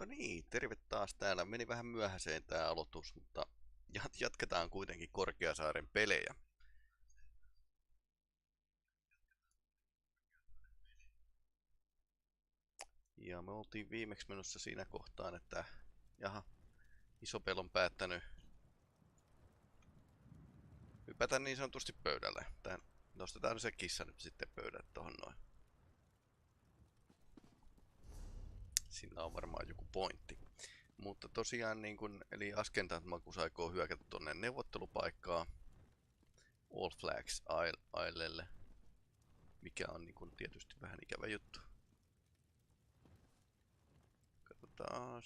No niin, terve taas täällä. Meni vähän myöhäiseen tää aloitus, mutta jatketaan kuitenkin Korkeasaaren pelejä. Ja me oltiin viimeksi menossa siinä kohtaan, että Isopel on päättänyt hypätä niin sanotusti pöydälle. Nostetaan se kissa nyt sitten pöydälle tohon noin. Sillä on varmaan joku pointti. Mutta tosiaan, eli Askentantmakus aikoo hyökätä tuonne neuvottelupaikkaa All Flags Islelle, mikä on tietysti vähän ikävä juttu. Katsotaan.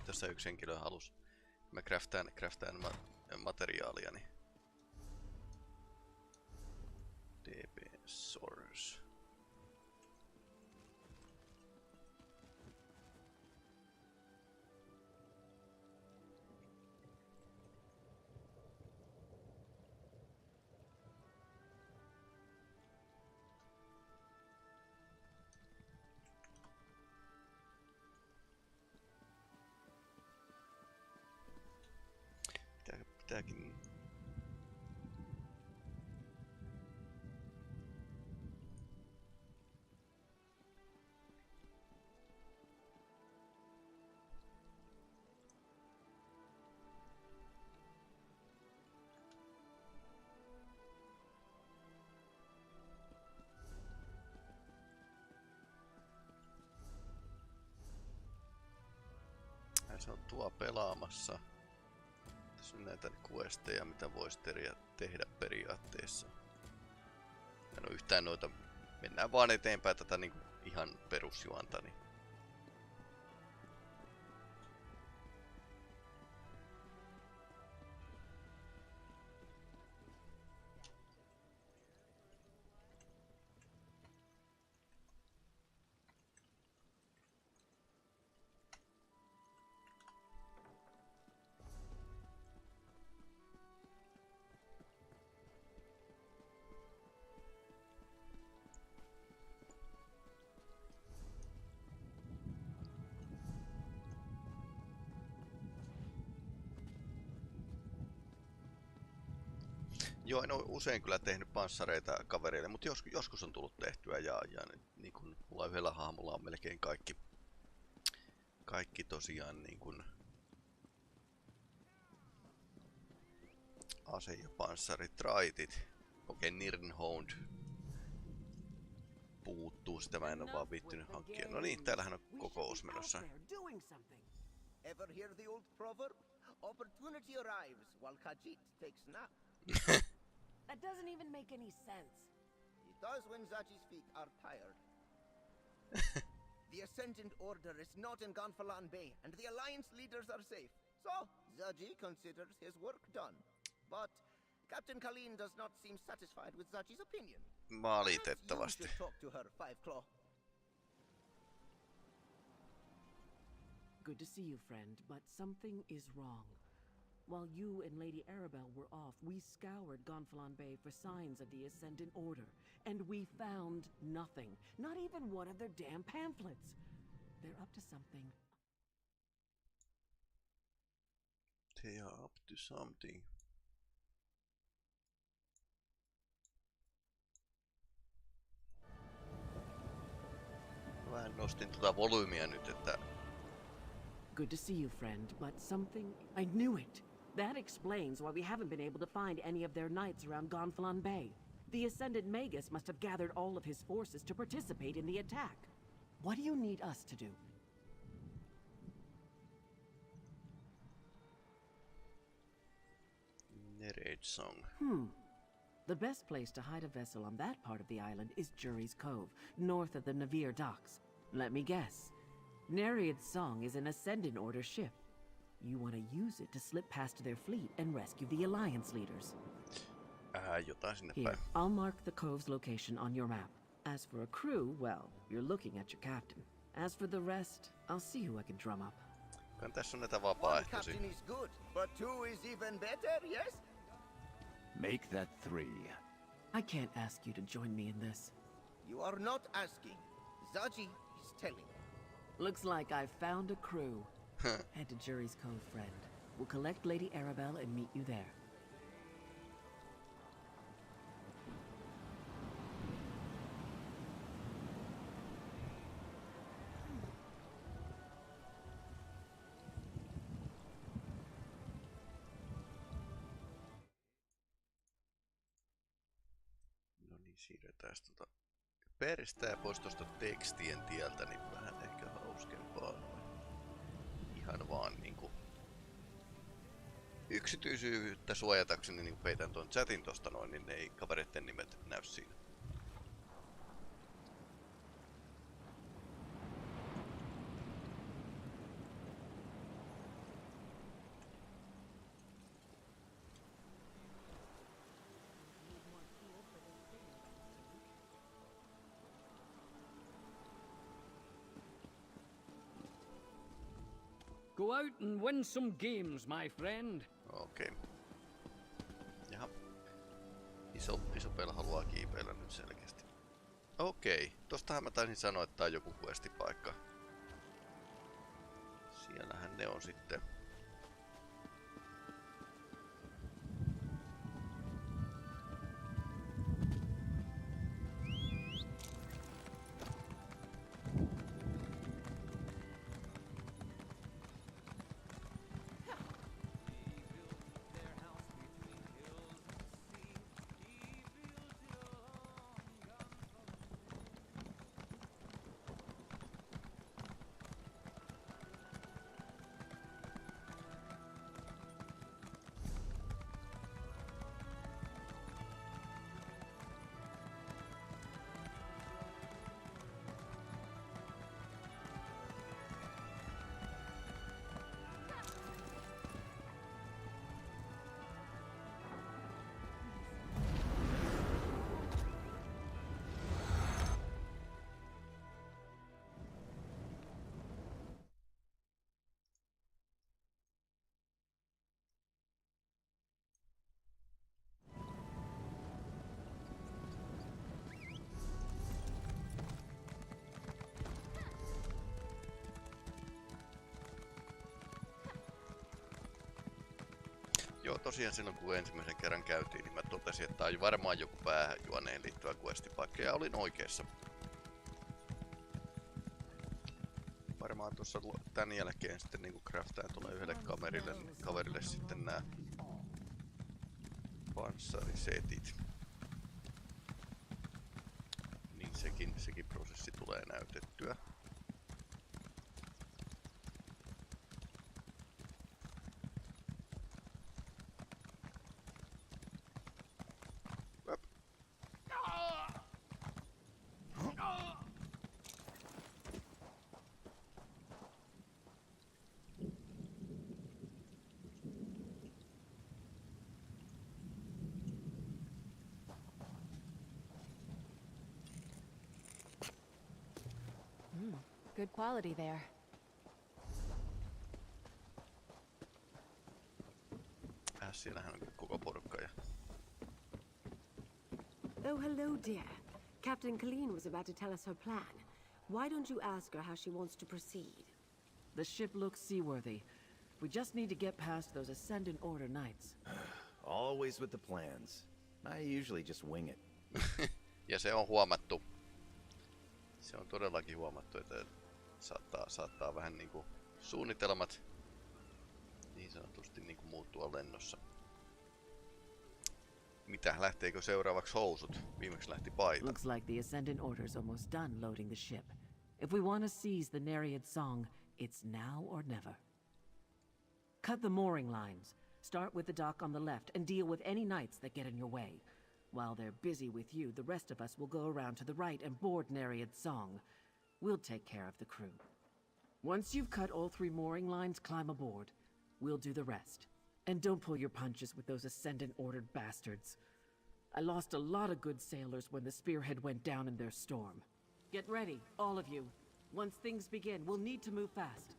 Tässä yksi henkilö halusi. Mä craftaan materiaalia, niin DB Source. Pitääkin. Se on tuo pelaamassa. Tässä on näitä questeja, mitä voisi tehdä periaatteessa. En ole yhtään noita. Mennään vaan eteenpäin tätä ihan perusjuonta. Niin. Joo, en ole usein kyllä tehnyt panssareita kavereille, mutta joskus on tullut tehtyä ja niin kun mulla yhdellä hahmolla on melkein kaikki tosiaan ase- ja panssarit, okei, Nirnhound puuttuu, sitä mä en ole vaan viittynyt hankkia. No niin, täällähän on kokous menossa. Ever hear the old proverb? Opportunity arrives while Khajiit takes nap. That doesn't even make any sense. It does when Zaji's feet are tired. The Ascendant Order is not in Gonfalan Bay, and the Alliance leaders are safe. So, Zaji considers his work done. But Captain Khalin does not seem satisfied with Zaji's opinion. Valitettavasti. You should talk to her, Five Claw. Good to see you, friend, but something is wrong. While you and Lady Arabelle were off, we scoured Gonfalan Bay for signs of the Ascendant Order, and we found nothing. Not even one of their damn pamphlets. They're up to something. They are up to something. Mä nostin tuota volyymia nyt, että... Good to see you, friend, but something... I knew it! That explains why we haven't been able to find any of their knights around Gonfalan Bay. The Ascendant Magus must have gathered all of his forces to participate in the attack. What do you need us to do? Narrate song. The best place to hide a vessel on that part of the island is Jury's Cove, north of the Navir docks. Let me guess. Nereid's song is an Ascendant Order ship. You want to use it to slip past their fleet and rescue the Alliance leaders. Jotain sinne Here, päin. I'll mark the cove's location on your map. As for a crew, well, you're looking at your captain. As for the rest, I'll see who I can drum up. Kyllä tässä on näitä One vapaaehtoisia. captain is good, but two is even better, yes? Make that 3. I can't ask you to join me in this. You are not asking. Zaji is telling. Looks like I've found a crew. Head to Jury's Cove, friend. We'll collect Lady Arabelle and meet you there. No niin, siirretään peristää pois tuosta tekstien tieltä, niin vähän ehkä hauskempaa. Ihan vaan niinku yksityisyyttä suojatakseni niin peitän tuon chatin tosta noin, niin ei kavereiden nimet näy siinä. Go out and win some games, my friend. Okei. Jaha. Iso Pel haluaa kiipeillä nyt selkeästi. Okei. Tostahan mä taisin sanoa, että tää on joku questipaikka. Siellähän ne on sitten. Joo, tosiaan silloin kun ensimmäisen kerran käytiin, niin mä totesin, että tää on varmaan joku pääjuoneen liittyvä questipaikka, ja olin oikeassa. Varmaan tuossa tän jälkeen sitten niinku craftaan tulee yhdelle kaverille sitten nää panssarisetit. Niin sekin prosessi tulee näytettyä. Good quality there. Siellähän on koko porukka ja... Oh, hello, dear. Captain Colleen was about to tell us her plan. Why don't you ask her how she wants to proceed? The ship looks seaworthy. We just need to get past those Ascendant Order knights. Always with the plans. I usually just wing it. Ja se on huomattu. Se on todellakin huomattu, että saattaa vähän niinku suunnitelmat niin sanotusti niinku muuttua lennossa. Mitä, lähteekö seuraavaksi housut? Viimeksi lähti paita. Looks like the Ascendant Order's almost done loading the ship. If we want to seize the Nereid song, it's now or never. Cut the mooring lines. Start with the dock on the left and deal with any knights that get in your way. While they're busy with you, the rest of us will go around to the right and board Nereid's song. We'll take care of the crew. Once you've cut all 3 mooring lines, climb aboard. We'll do the rest. And don't pull your punches with those Ascendant Ordered bastards. I lost a lot of good sailors when the spearhead went down in their storm. Get ready, all of you. Once things begin, we'll need to move fast.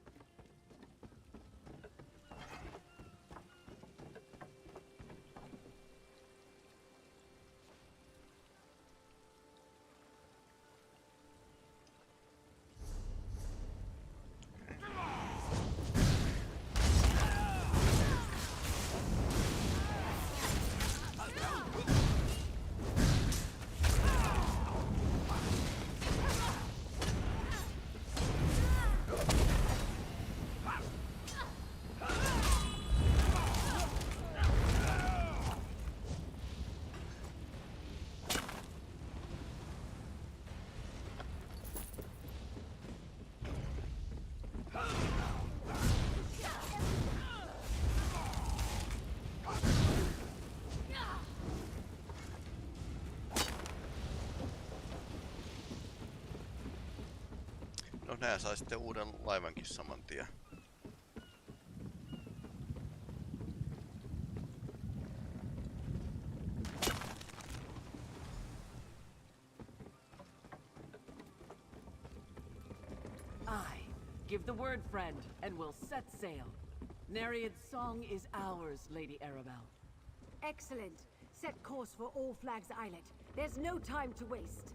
No nää sai sitten uuden laivankin saman tien. Aye. Give the word, friend, and we'll set sail. Nereiid's song is ours, Lady Arabelle. Excellent. Set course for All Flags Islet. There's no time to waste.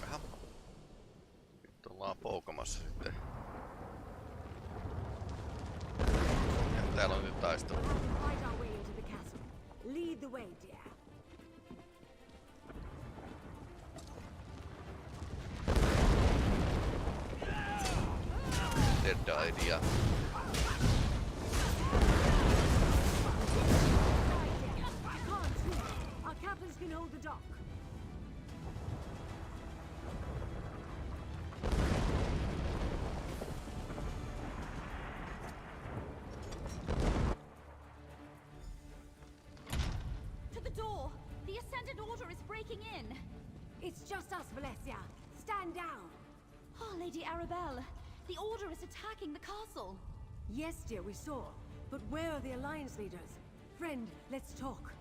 Aha. Nyt ollaan poukamassa sitten. Ja täällä on nyt taistelu. Fight our way into the castle. Lead the way, dear. Dead idea. Our captains can hold the dock. To the door! The Ascendant Order is breaking in! It's just us, Valencia. Stand down. Oh, Lady Arabelle, the Order is attacking the castle! Yes, dear, we saw. But where are the Alliance leaders? Friend, let's talk.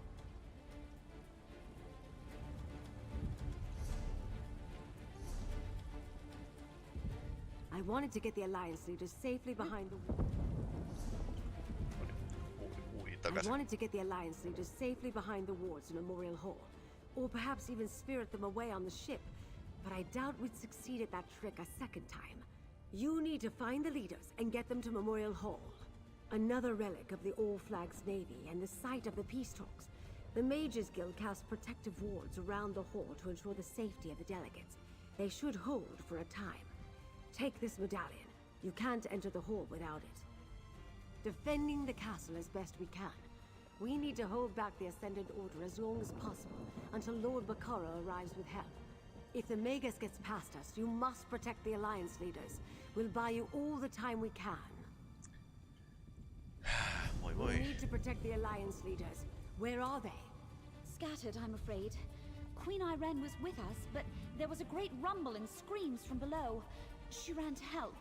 I wanted to get the Alliance leaders safely behind the wall. I wanted to get the Alliance leaders safely behind the wards in Memorial Hall. Or perhaps even spirit them away on the ship. But I doubt we'd succeed at that trick a second time. You need to find the leaders and get them to Memorial Hall. Another relic of the All Flags Navy and the site of the peace talks. The Mages Guild casts protective wards around the hall to ensure the safety of the delegates. They should hold for a time. Take this medallion. You can't enter the hall without it. Defending the castle as best we can. We need to hold back the Ascendant Order as long as possible until Lord Bakara arrives with help. If the Magus gets past us, you must protect the Alliance leaders. We'll buy you all the time we can. We need to protect the Alliance leaders. Where are they? Scattered, I'm afraid. Queen Irene was with us, but there was a great rumble and screams from below. She ran to help.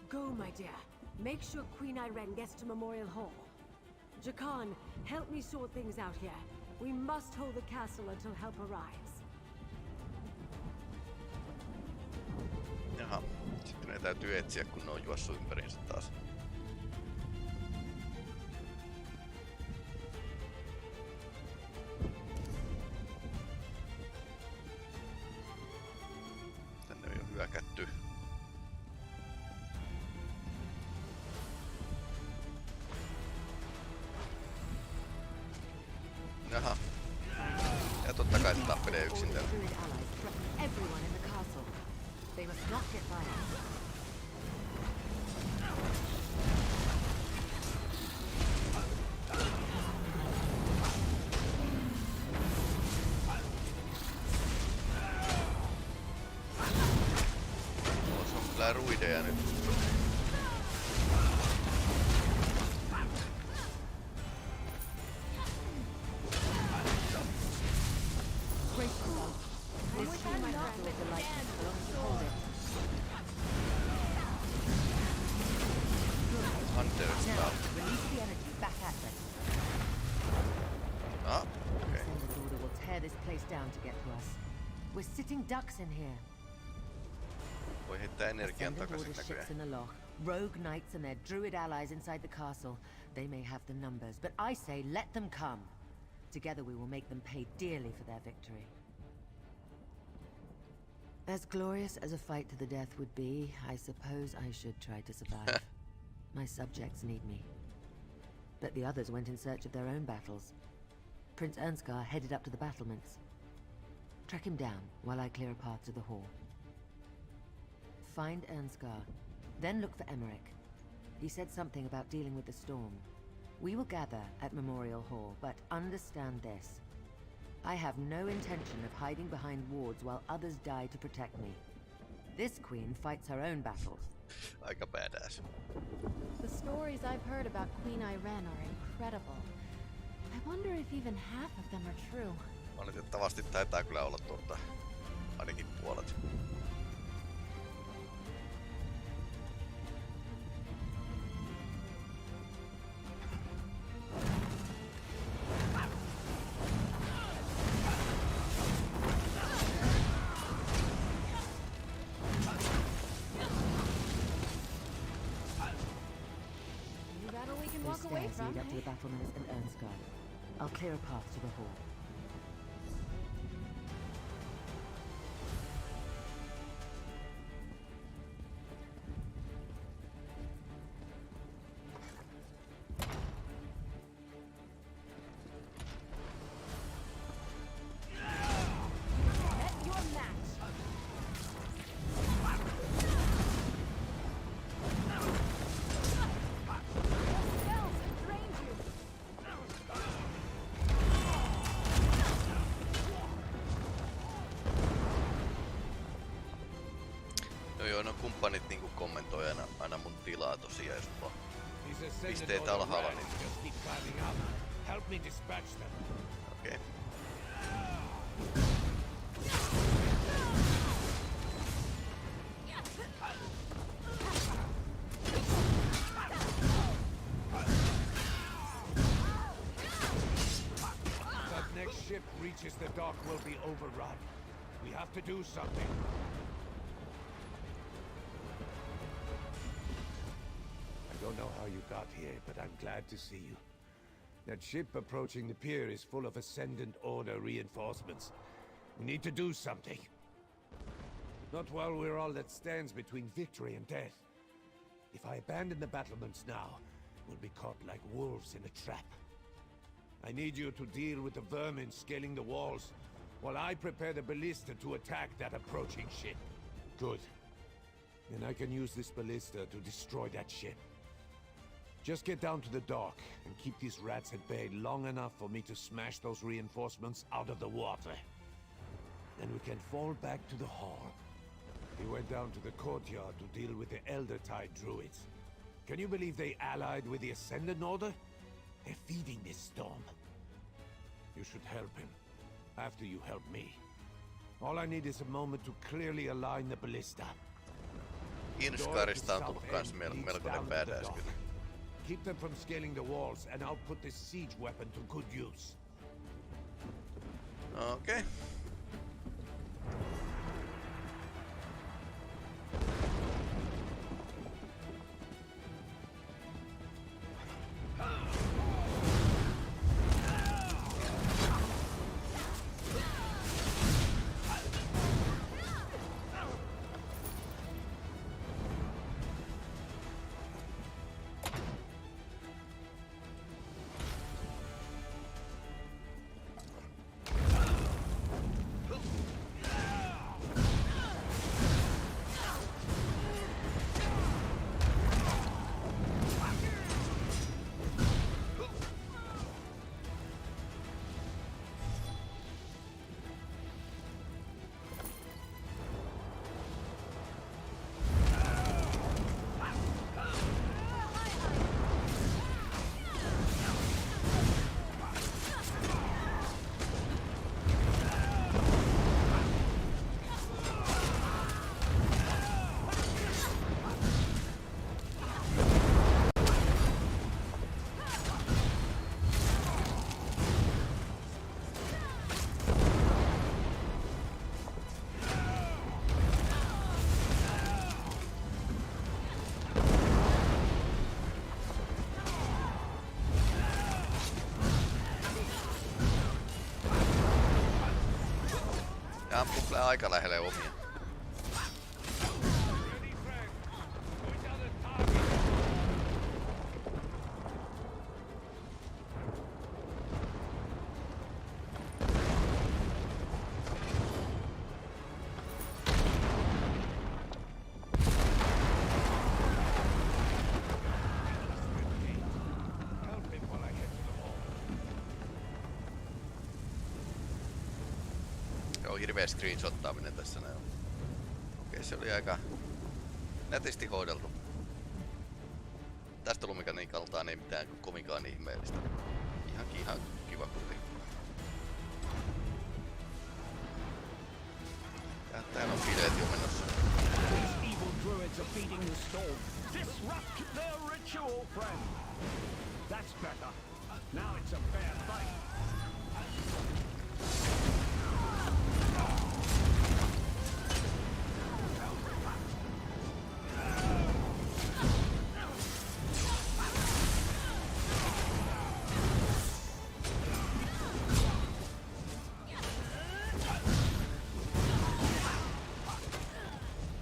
Go, my dear. Make sure Queen Irene gets to Memorial Hall. Jakan, help me sort things out here. We must hold the castle until help arrives. Jaha, sitten ne täytyy etsiä, kun ne on juossut ympäriinsä taas. Tänne on jo hyökätty. Jaha. Ja totta kai se tappelee yksin täällä. Everyone in the castle. They must not get by us. Tuossa on kyllä tää ruideja nyt. Hunterista. Ah, okei. Ascended Order will tear this place down to get to us. We're sitting ducks in here. Voi heittää energian Ascended takaisin Order näköjään. ships in the loch, rogue knights and their druid allies inside the castle. They may have the numbers, but I say let them come. Together we will make them pay dearly for their victory. As glorious as a fight to the death would be, I suppose I should try to survive. My subjects need me. But the others went in search of their own battles. Prince Ernskar headed up to the battlements. Track him down while I clear a path to the hall. Find Ernskar, then look for Emmerich. He said something about dealing with the storm. We will gather at Memorial Hall, but understand this. I have no intention of hiding behind wards while others die to protect me. This queen fights her own battles. Aika badass. The stories I've heard about Queen Irene are incredible. I wonder if even half of them are true. Valitettavasti taitaa kyllä olla ainakin puolet. Those stairs lead up to the battlements and Ernskar. I'll clear a path to the hall. No kumppanit niinku kommentoi aina mun tilaa tosiaan, jos mulla pisteet alhaalla, niin... Okei. That next ship reaches the dock will be overrun. We have to do something. I don't know how you got here, but I'm glad to see you. That ship approaching the pier is full of Ascendant Order reinforcements. We need to do something. Not while we're all that stands between victory and death. If I abandon the battlements now, we'll be caught like wolves in a trap. I need you to deal with the vermin scaling the walls, while I prepare the ballista to attack that approaching ship. Good. Then I can use this ballista to destroy that ship. Just get down to the dock and keep these rats at bay long enough for me to smash those reinforcements out of the water. Then we can fall back to the hall. We went down to the courtyard to deal with the Elder Tide druids. Can you believe they allied with the Ascendant Order? They're feeding this storm. You should help him, after you help me. All I need is a moment to clearly align the ballista. Inskarista on tullut kans melkoinen badass kyllä. Keep them from scaling the walls, and I'll put this siege weapon to good use. Okay. ampuu kyllä aika lähelle omia. Joo, hirveä screenshottaaminen tässä näin. Okei, se oli aika nätisti hoideltu. Tästä lumikaniikaltaan ei mitään kovinkaan ihmeellistä. Ihan kiva kuitenkin. Ja täällä on bileet jo menossa. Evil druids are feeding the storm. Disrupt their ritual, friend. That's better. Now it's a fair fight.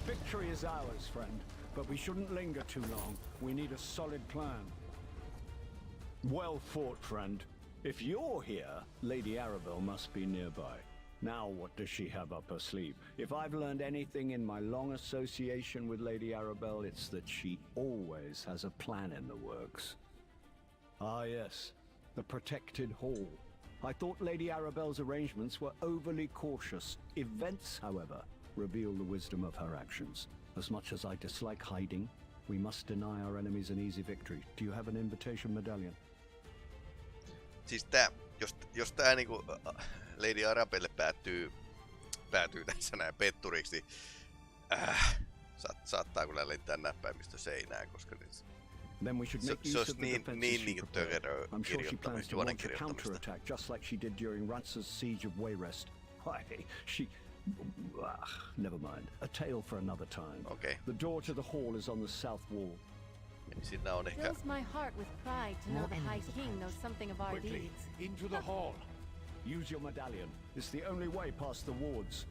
Victory is ours, friend, but we shouldn't linger too long. We need a solid plan. Well fought, friend. If you're here, Lady Arabelle must be nearby. Now what does she have up her sleeve? If I've learned anything in my long association with Lady Arabelle, it's that she always has a plan in the works. Ah yes, the protected hall. I thought Lady Arabelle's arrangements were overly cautious. Events, however, reveal the wisdom of her actions. As much as I dislike hiding, we must deny our enemies an easy victory. Do you have an invitation medallion? Siis jos tää niinku Lady Arabelle päätyy tässä näin petturiksi, saattaa kyllä lentää näppäimistö seinään, koska se olisi niin niinku tökeröä kirjoittamista, juonen kirjoittamista. Just like she did during Rance's siege of Wayrest. Never mind. A tale for another time. Okay. The door to the hall is on the south wall. Siinä on ehkä... Fills my heart with pride to know the High King knows something of our Quickly, deeds. into the hall. Use your medallion. It's the only way past the wards.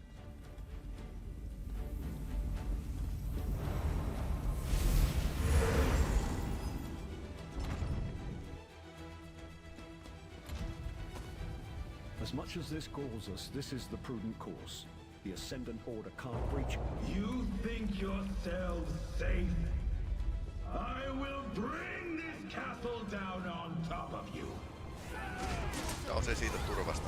As much as this galls us, this is the prudent course. The Ascendant Order can't breach. You think yourselves safe? I will bring this castle down on top of you. Joo, se siitä turvasta.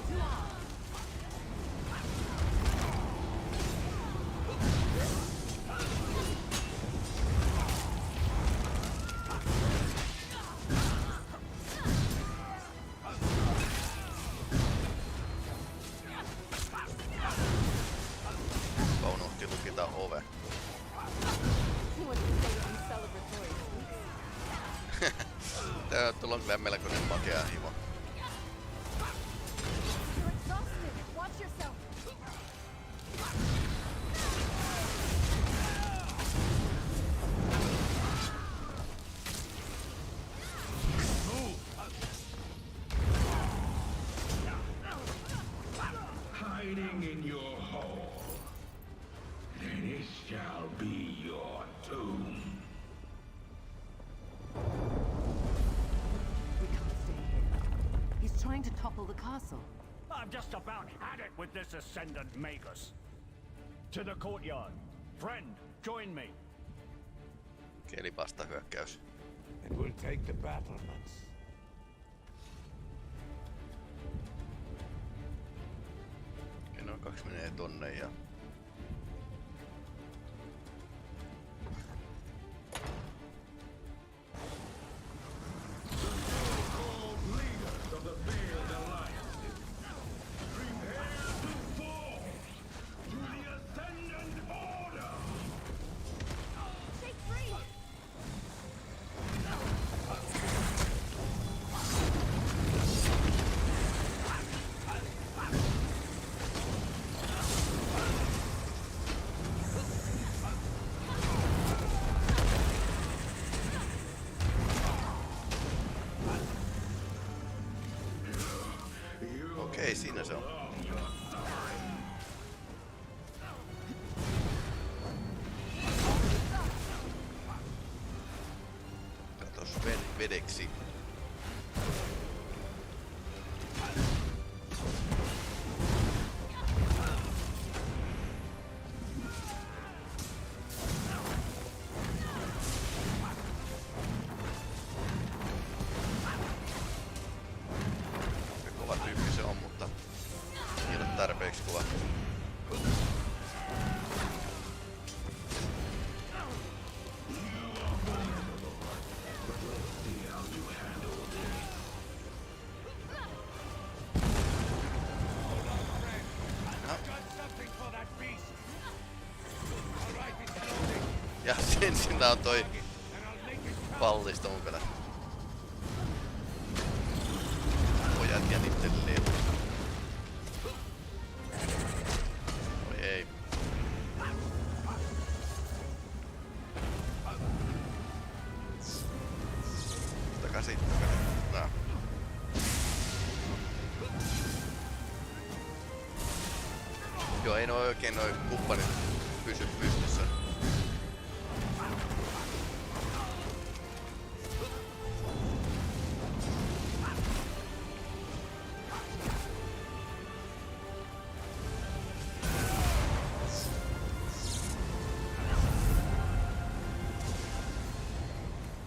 Unohti lukita ove. Tuolla on kyllä melkoinen makea himo. Hiding in your hole. Then it shall be your tomb. We can't stay here. He's trying to topple the castle. I've just about had it with this Ascendant Magus. To the courtyard. Friend, join me. Eli vastahyökkäys. And we'll take the battlements. Noin 2 menee tonne ja... Okei, siinä se on. tarpeeksi kova. Ja siinä on toi pallisto mukana. Pojat jännittelee. Oi ei. Takaisin. Nää. Joo, ei noi oikein noi kumppanit pysy pystyssä.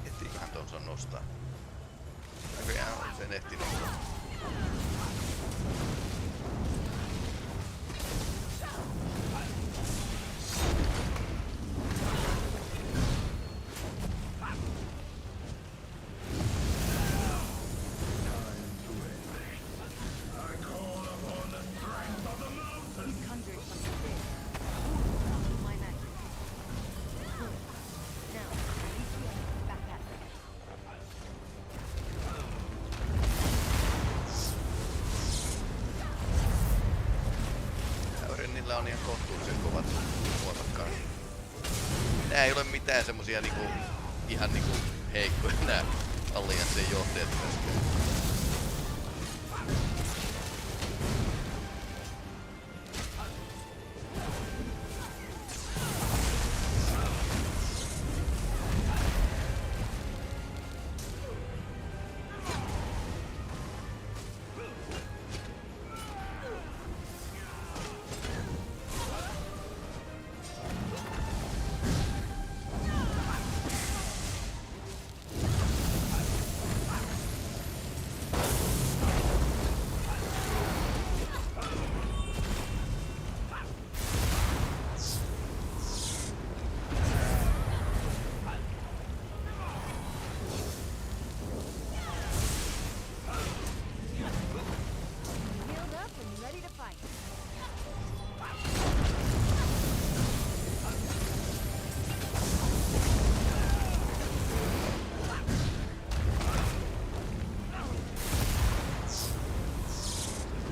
Ehtiiköhän ton se nostaa? Näköjään sen ehti nostaa. Niillä on ihan kohtuullisen kovat voimat kanssa. Nää ei ole mitään semmosia niinku ihan niinku heikkoja nää allianssin johtajat myöskään.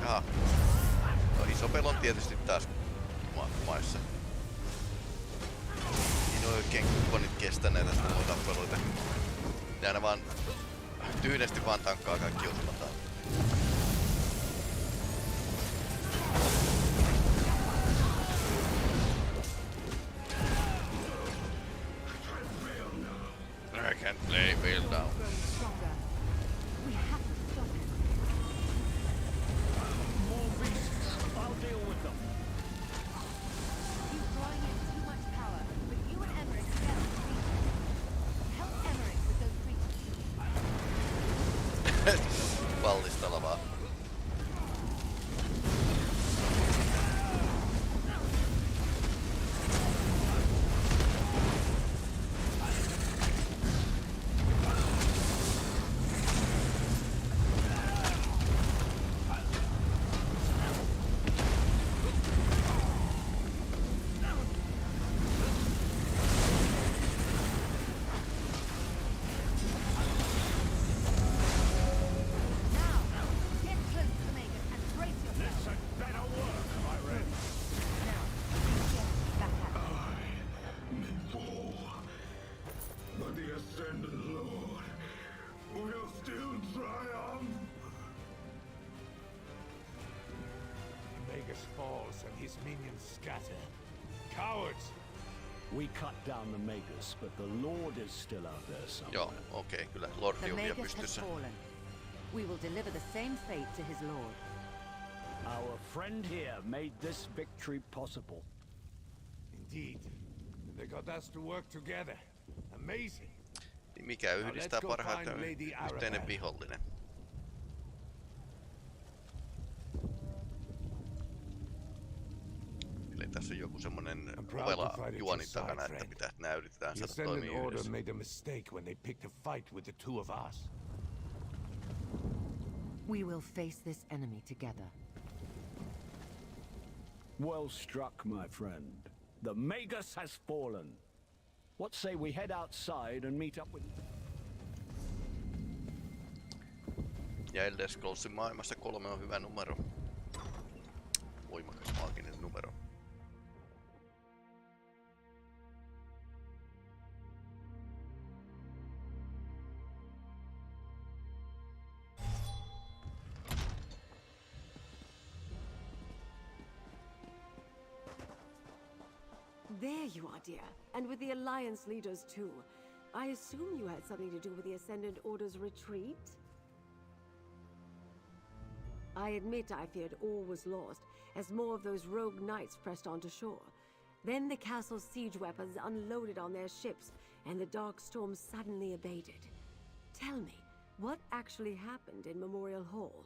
Jaha. No Isopel on tietysti taas maissa. Niin on oikein kumppanit kestä näitä tappeluita. Ne aina vaan tyynesti vaan tankkaa kaikki ultimataan. I can't play Veil down. Pallistalla vaan. Falls and his minions scatter. Cowards! We cut down the Magus, but the Lord is still out there somewhere. Joo, okei, kyllä Lordi on vielä pystyssä. We will deliver the same fate to his lord. Our friend here made this victory possible. Indeed. They got us to work together. Amazing. Niin mikä yhdistää parhaiten yhteinen vihollinen? semmonen I'm proud ovela to fight at your juoni side, takana, että friend. pitää näytetään The saada Ascendant toimia Order yhdessä. made a mistake when they picked a fight with the two of us. We will face this enemy together. Well struck, my friend. The Magus has fallen. What say we head outside and meet up with... Ja Elder Scrollsin maailmassa 3 on hyvä numero. Voimakas maaginen numero. There you are, dear. And with the Alliance leaders, too. I assume you had something to do with the Ascendant Order's retreat? I admit I feared all was lost, as more of those rogue knights pressed onto shore. Then the castle's siege weapons unloaded on their ships, and the dark storm suddenly abated. Tell me, what actually happened in Memorial Hall?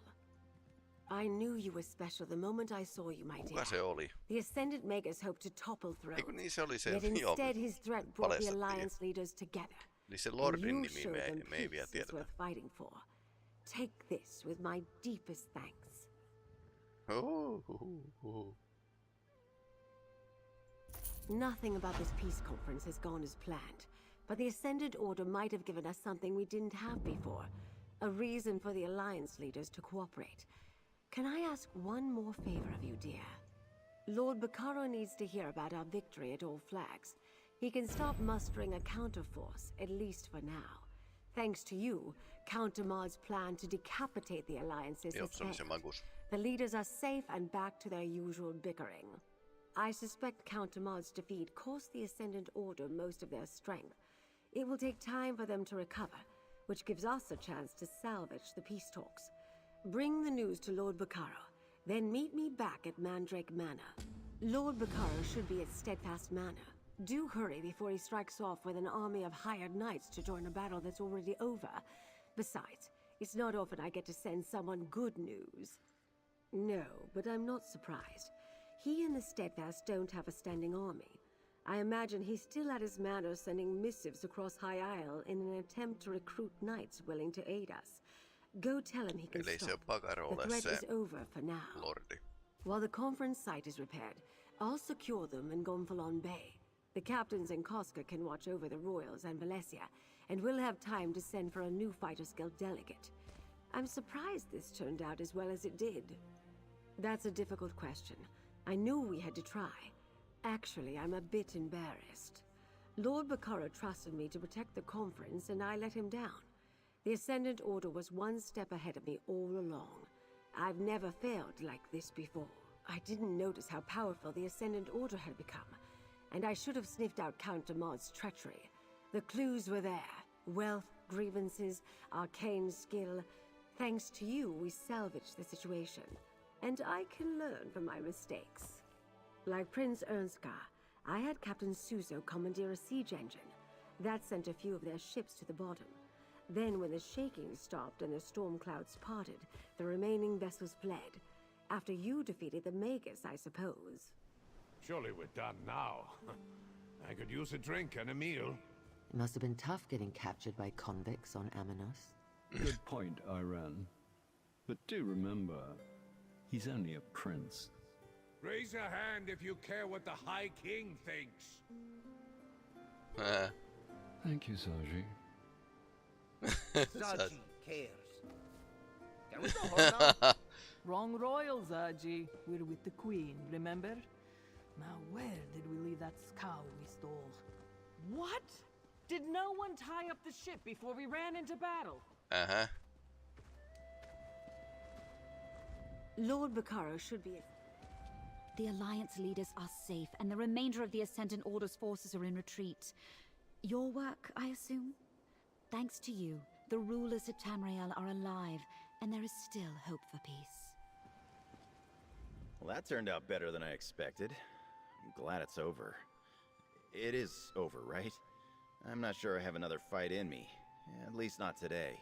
I knew you were special the moment I saw you, my dear. Kuka se oli? The Ascendant Magus hoped to topple thrones. Eiku niin se oli se, Yet instead his threat brought the Alliance leaders together. Eli se And Lordin you nimi showed them me ei vielä peace is tiedetä. worth fighting for. Take this with my deepest thanks. Nothing about this peace conference has gone as planned, but the Ascendant Order might have given us something we didn't have before. A reason for the Alliance leaders to cooperate. Can I ask one more favor of you, dear? Lord Bacaro needs to hear about our victory at All Flags. He can stop mustering a counterforce, at least for now. Thanks to you, Count Demard's plan to decapitate the Alliances has failed. The leaders are safe and back to their usual bickering. I suspect Count Demard's defeat cost the Ascendant Order most of their strength. It will take time for them to recover, which gives us a chance to salvage the peace talks. Bring the news to Lord Bacaro, then meet me back at Mandrake Manor. Lord Bacaro should be at Steadfast Manor. Do hurry before he strikes off with an army of hired knights to join a battle that's already over. Besides, it's not often I get to send someone good news. No, but I'm not surprised. He and the Steadfast don't have a standing army. I imagine he's still at his manor sending missives across High Isle in an attempt to recruit knights willing to aid us. Go tell him he can stop. The threat is over for now. Lordi. While the conference site is repaired, I'll secure them in Gonfalon Bay. The captains in Koska can watch over the Royals and Valencia, and we'll have time to send for a new Fighters Guild delegate. I'm surprised this turned out as well as it did. That's a difficult question. I knew we had to try. Actually, I'm a bit embarrassed. Lord Bacaro trusted me to protect the conference, and I let him down. The Ascendant Order was one step ahead of me all along. I've never failed like this before. I didn't notice how powerful the Ascendant Order had become, and I should have sniffed out Count Demard's treachery. The clues were there. Wealth, grievances, arcane skill. Thanks to you, we salvaged the situation. And I can learn from my mistakes. Like Prince Ernskar, I had Captain Suso commandeer a siege engine. That sent a few of their ships to the bottom. Then when the shaking stopped and the storm clouds parted, the remaining vessels fled. After you defeated the Magus, I suppose. Surely we're done now. I could use a drink and a meal. It must have been tough getting captured by convicts on Aminos. Good point, Iran. But do remember, he's only a prince. Raise a hand if you care what the High King thinks. Thank you, Saji. Zaji cares. Can we go home now? Wrong royal, Zaji. We're with the Queen, remember? Now where did we leave that scow we stole? What? Did no one tie up the ship before we ran into battle? Uh-huh. Lord Bacaro should be... The Alliance leaders are safe, and the remainder of the Ascendant Order's forces are in retreat. Your work, I assume? Thanks to you, the rulers of Tamriel are alive, and there is still hope for peace. Well, that turned out better than I expected. I'm glad it's over. It is over, right? I'm not sure I have another fight in me. At least not today.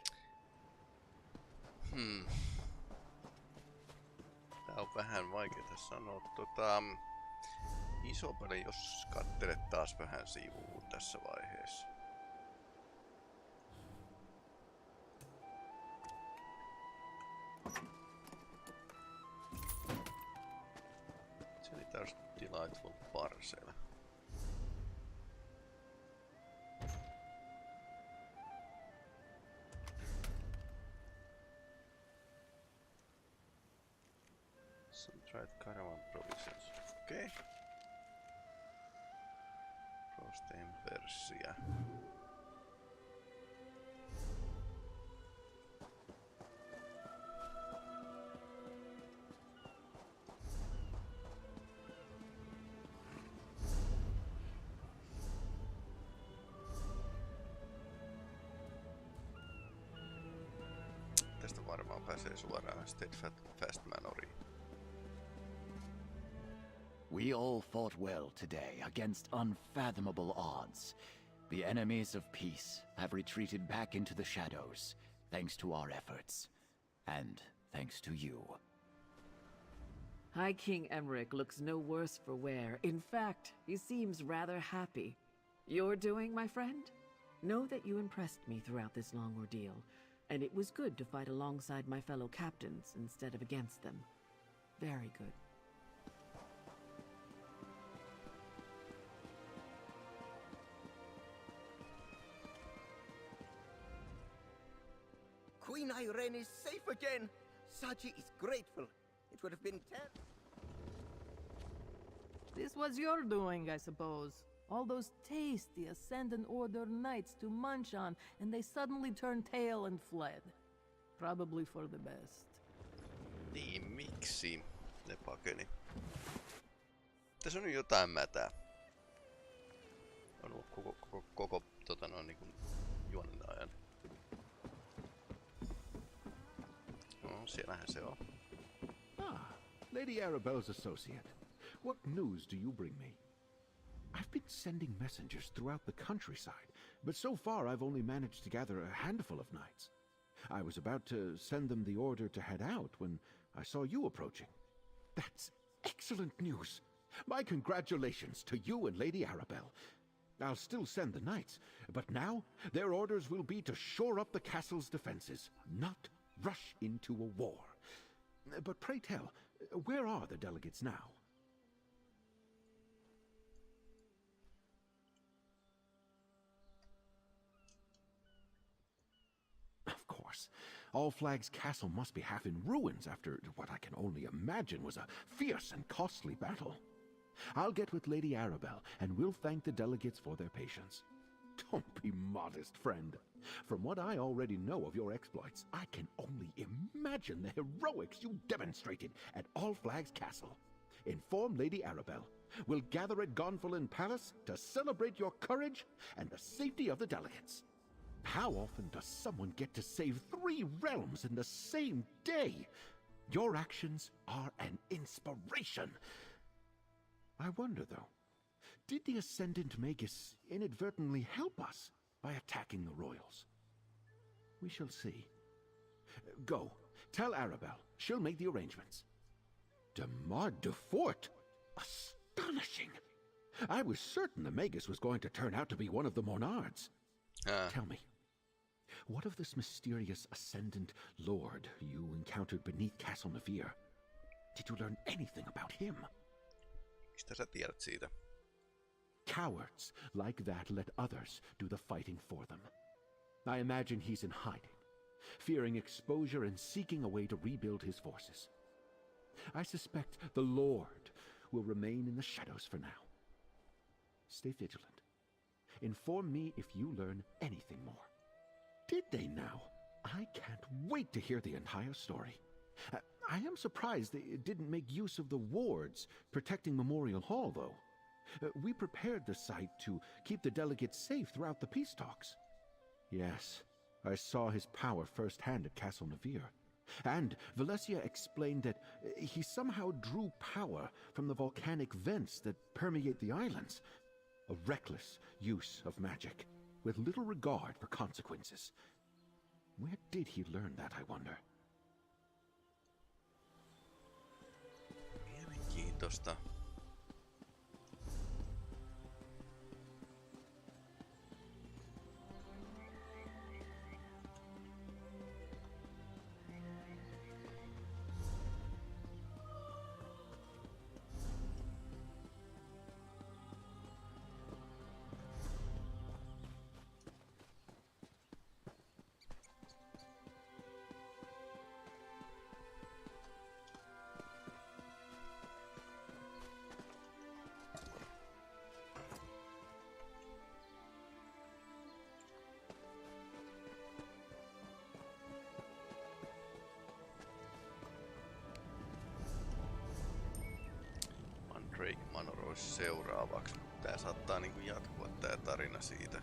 Tää on vähän vaikeeta sanoa. iso peli, jos kattelet taas vähän sivuun tässä vaiheessa. Se oli täys delightful parcel. Some tried caravan provisions. Okei. Prosteen versiä. Tästä varmaan pääsee suoraan Steadfast Manoriin. We all fought well today against unfathomable odds. The enemies of peace have retreated back into the shadows, thanks to our efforts. And thanks to you. High King Emmerich looks no worse for wear. In fact, he seems rather happy. You're doing, my friend? Know that you impressed me throughout this long ordeal, and it was good to fight alongside my fellow captains instead of against them. Very good. Queen Irene is safe again! Saji is grateful. It would have been This was your doing, I suppose. All those tasty Ascendant Order knights to munch on, and they suddenly turned tail and fled. Probably for the best. Niin, miksi ne pakeni? Tässä on jotain mätää. On ollut koko niin juonen ajan. No, siellähän se on. Ah, Lady Arabelle's associate. What news do you bring me? I've been sending messengers throughout the countryside, but so far I've only managed to gather a handful of knights. I was about to send them the order to head out when I saw you approaching. That's excellent news. My congratulations to you and Lady Arabelle. I'll still send the knights, but now their orders will be to shore up the castle's defenses, not rush into a war. But pray tell, where are the delegates now? Of course. All Flag's castle must be half in ruins after what I can only imagine was a fierce and costly battle. I'll get with Lady Arabelle, and we'll thank the delegates for their patience. Don't be modest, friend. From what I already know of your exploits, I can only imagine the heroics you demonstrated at All Flag's castle. Inform Lady Arabelle. We'll gather at Gonfalon Palace to celebrate your courage and the safety of the delegates. How often does someone get to save 3 realms in the same day? Your actions are an inspiration. I wonder, though, did the Ascendant Magus inadvertently help us by attacking the royals? We shall see. Go, tell Arabelle. She'll make the arrangements. Demar de Fort? Astonishing! I was certain the Magus was going to turn out to be one of the Monards. Tell me, what of this mysterious Ascendant Lord you encountered beneath Castle Navir? Did you learn anything about him? Mistä sä tiedät siitä? Cowards like that let others do the fighting for them. I imagine he's in hiding, fearing exposure and seeking a way to rebuild his forces. I suspect the Lord will remain in the shadows for now. Stay vigilant. Inform me if you learn anything more. Did they now? I can't wait to hear the entire story. I am surprised they didn't make use of the wards protecting Memorial Hall, though. We prepared the site to keep the delegates safe throughout the peace talks. Yes, I saw his power firsthand at Castle Navir. And Valencia explained that he somehow drew power from the volcanic vents that permeate the islands. A reckless use of magic, with little regard for consequences. Where did he learn that, I wonder? Mielenkiintoista. olisi seuraavaksi? Tää saattaa niinku jatkua tää tarina siitä.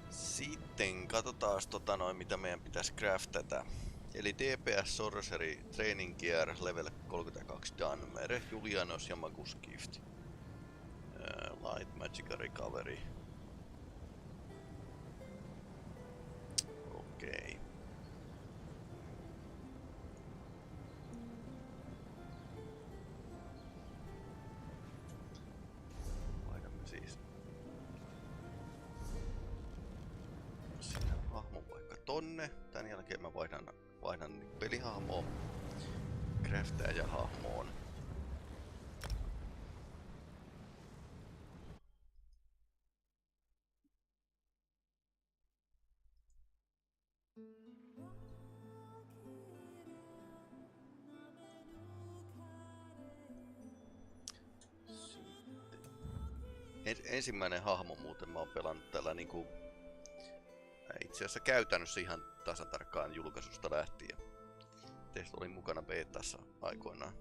Sitten katsotaan mitä meidän pitäisi craftata. Eli DPS Sorcery Training Gear level 32 done. Mere Julianos ja Magus Gift. Light Magic Recovery. Okei. Vaihdamme siis sinne hahmon vaikka tonne. Tän jälkeen mä vaihdan pelihahmoon, craftaajahahmoon. Ensimmäinen hahmo muuten mä oon pelannut tällä niinku itse asiassa käytännössä ihan tasan tarkkaan julkaisusta lähtien. Teistä oli mukana betassa aikoinaan.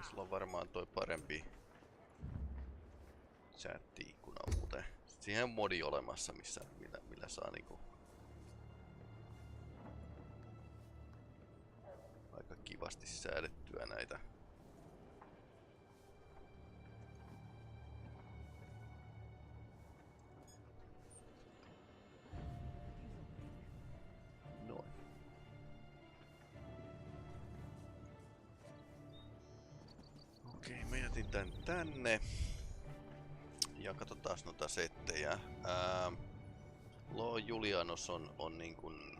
Sulla on varmaan toi parempi chat-ikkuna muuten. Siihen on modi olemassa, millä saa niinku aika kivasti säädettyä näitä. Noin. Okei, mä jätin tän tänne. Ja katsotaan noita settejä. Julianos on niin kuin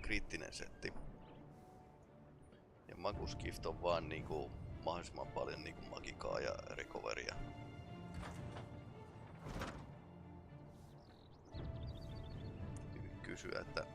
kriittinen setti. Ja Magus Gift on vaan niin kuin mahdollisimman paljon niin kuin magikaa ja recoveria. Kysyä, että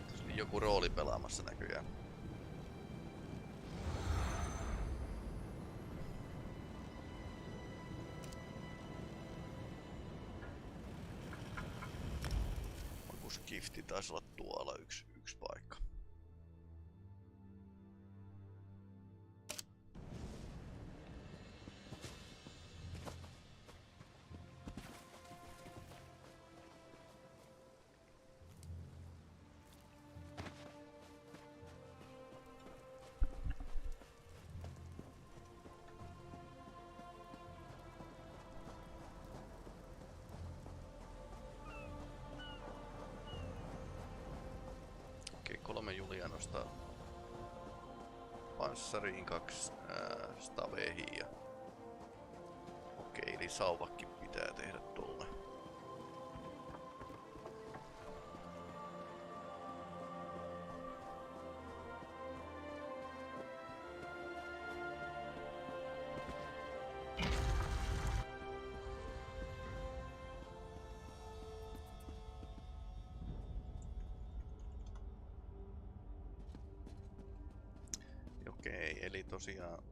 tässä oli joku rooli pelaamassa näköjään. Magus Gifti taisi olla tuolla yksi paikka. Kolme Julianosta panssariin, 2 staveihin ja okei, eli sauvakin pitää tehdä tuolle. Okei, eli tosiaan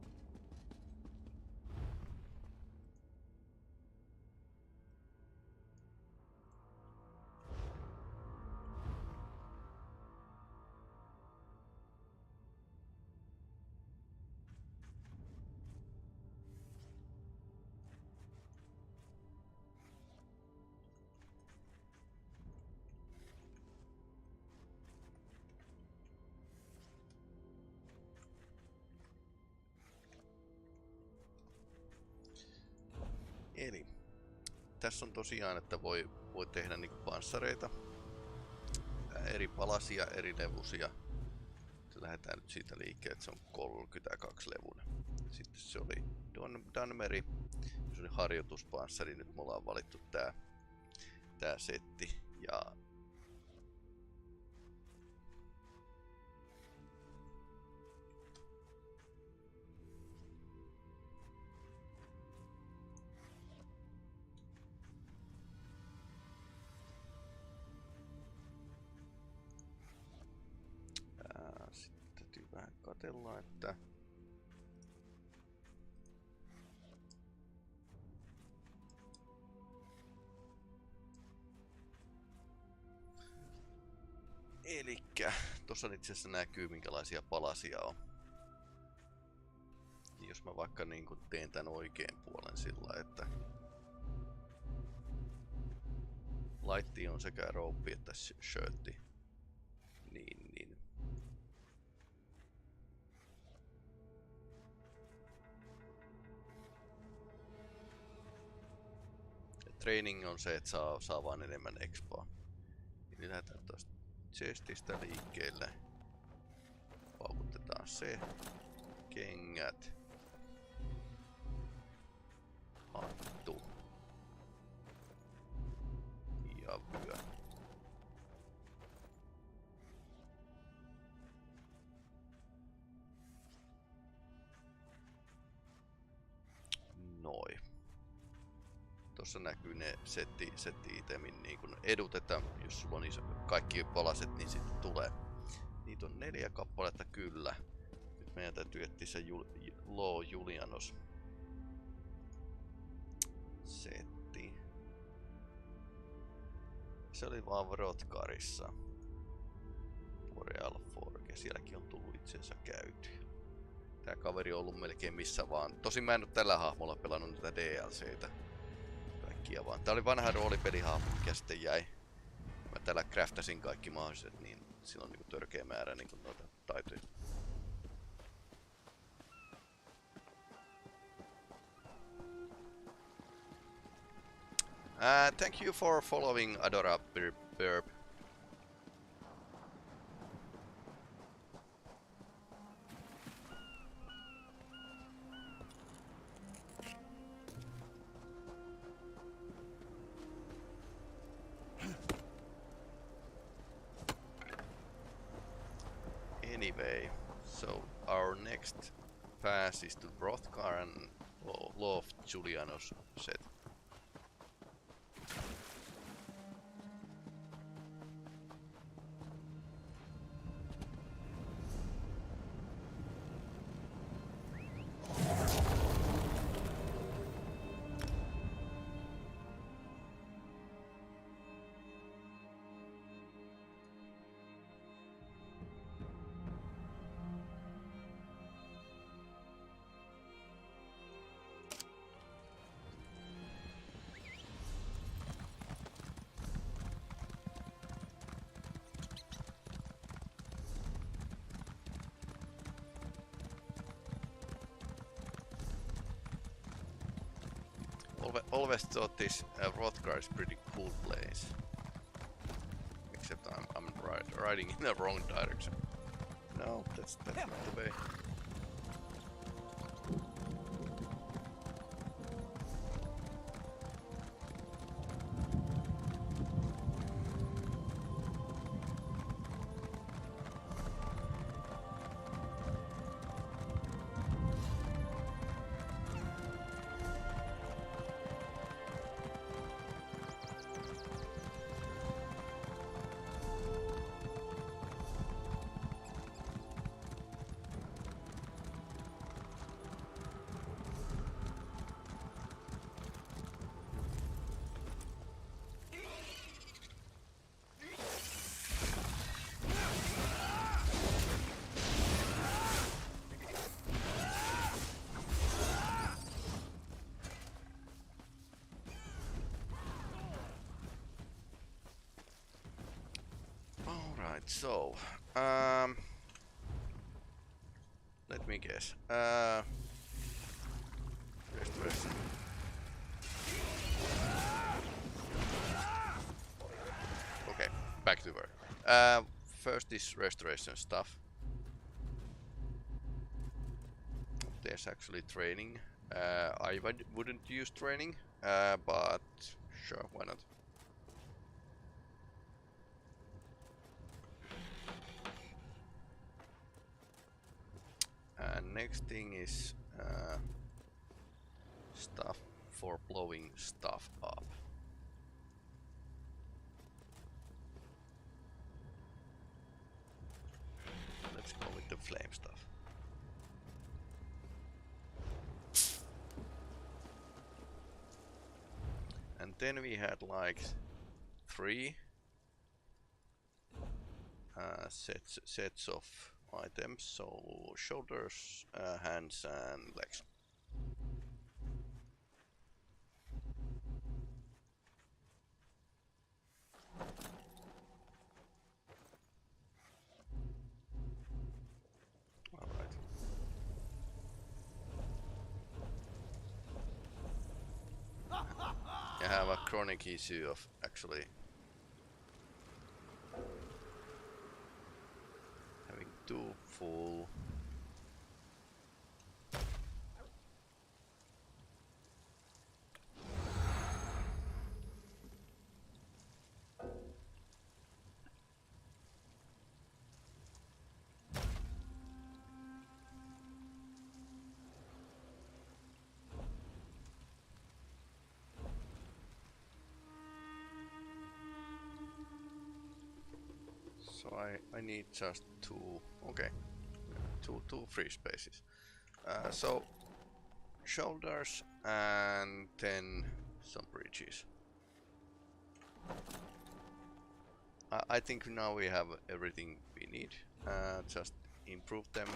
eli tässä on tosiaan, että voi tehdä niinku panssareita, eri palasia, eri levusia. Lähdetään nyt siitä liikkeelle, että se on 32 levunen. Sitten se oli Dunmeri, se oli harjoituspanssari. Nyt me ollaan valittu tää setti. Ja sitten täytyy vähän katsella, että elikkä tossa itse asiassa näkyy minkälaisia palasia on. Jos mä vaikka niinku teen tän oikein puolen sillä, että laitti on sekä rouppi että shirtti, niin training on se, että saa vaan enemmän expaa. Eli lähdetään taas chestistä liikkeelle. Paukutetaan se. Kengät. Hattu. Ja vyö. Noin. Tuossa näkyy ne setti-itemin niin kun edut, että jos sulla on kaikki palaset, niin sitten tulee. Niitä on 4 kappaletta kyllä. Nyt meidän täytyy etsiä se Julianos setti. Se oli vaan Wrothgarissa. Boreal Forge, sielläkin on tullut itse asiassa käyty. Tää kaveri on ollut melkein missä vaan. Tosin mä en oo tällä hahmolla pelannut näitä DLCitä. Vaan. Tää oli vanha roolipelihahmo, mikä sitten jäi. Mä täällä craftasin kaikki mahdolliset, niin sillä on niinku törkeä määrä niinku noita taitoja. Thank you for following Adora Burb. Anyway, so our next pass is to Wrothgar and Loft Julianos set. Always thought this Wrothgar is pretty cool place. Except I'm riding in the wrong direction. No, that's not the way. so let me guess. Restoration. Okay, back to work. First is restoration stuff. There's actually training. I wouldn't use training, but sure, why not? And next thing is stuff for blowing stuff up. Let's go with the flame stuff. And then we had like 3 sets of items, so shoulders, hands and legs. Alright. I have a chronic issue of actually having too full so I need just 2, okay, two free spaces. So shoulders and then some bridges. I think now we have everything we need. Just improve them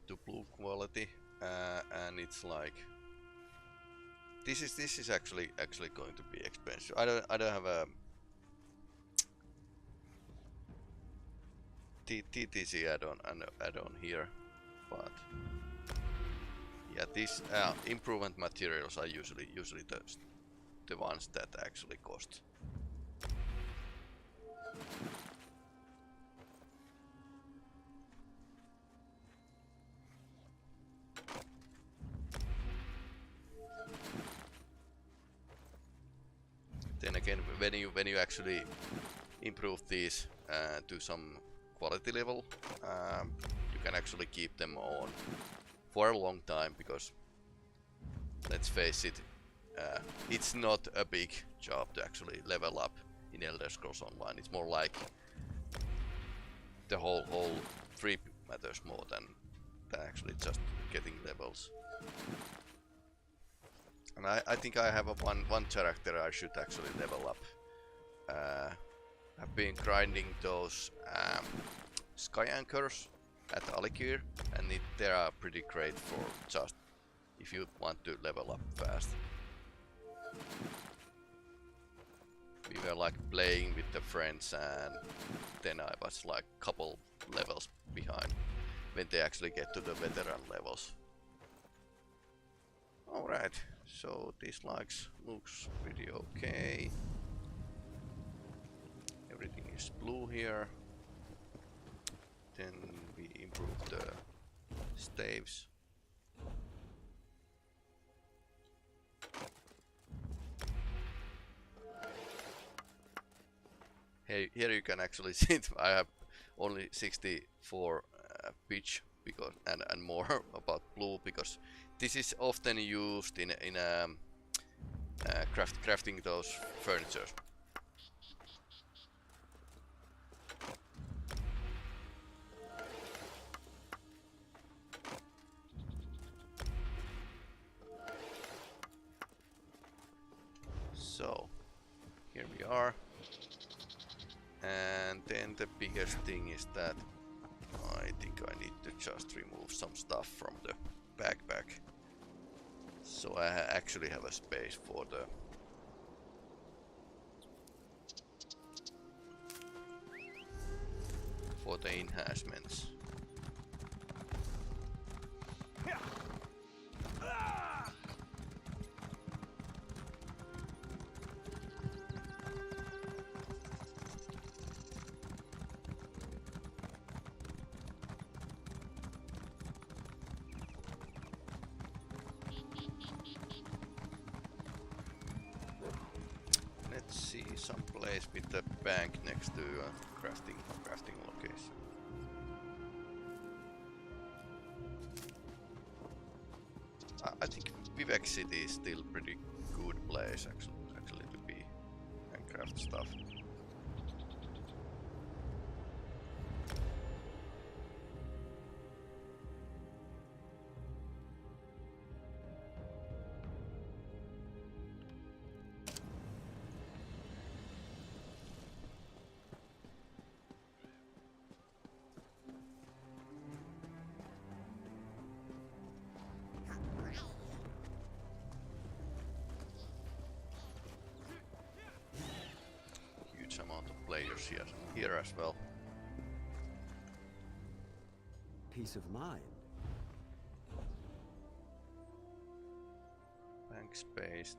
to blue quality, and it's like this is actually going to be expensive. I don't have a TTC add-on here, but yeah, these improvement materials are usually the ones that actually cost. Then again, when you actually improve these to some quality level, you can actually keep them on for a long time, because let's face it, it's not a big job to actually level up in Elder Scrolls Online. It's more like the whole trip matters more than actually just getting levels. And I think I have one character I should actually level up. I've been grinding those sky anchors at Alikir, and they are pretty great for just if you want to level up fast. We were like playing with the friends, and then I was like couple levels behind when they actually get to the veteran levels. Alright, so this looks pretty okay. Everything is blue here. Then we improve the staves. Hey, here you can actually see I have only 64 pitch because and more about blue, because this is often used in crafting those furniture. So here we are, and then the biggest thing is that I think I need to just remove some stuff from the backpack, so I actually have a space for the for the enhancements. Let's see some place with the bank next to crafting location. I think Vivek City is still pretty good place actually to be and craft stuff. Amount of players here as well. Peace of mind. Bank space.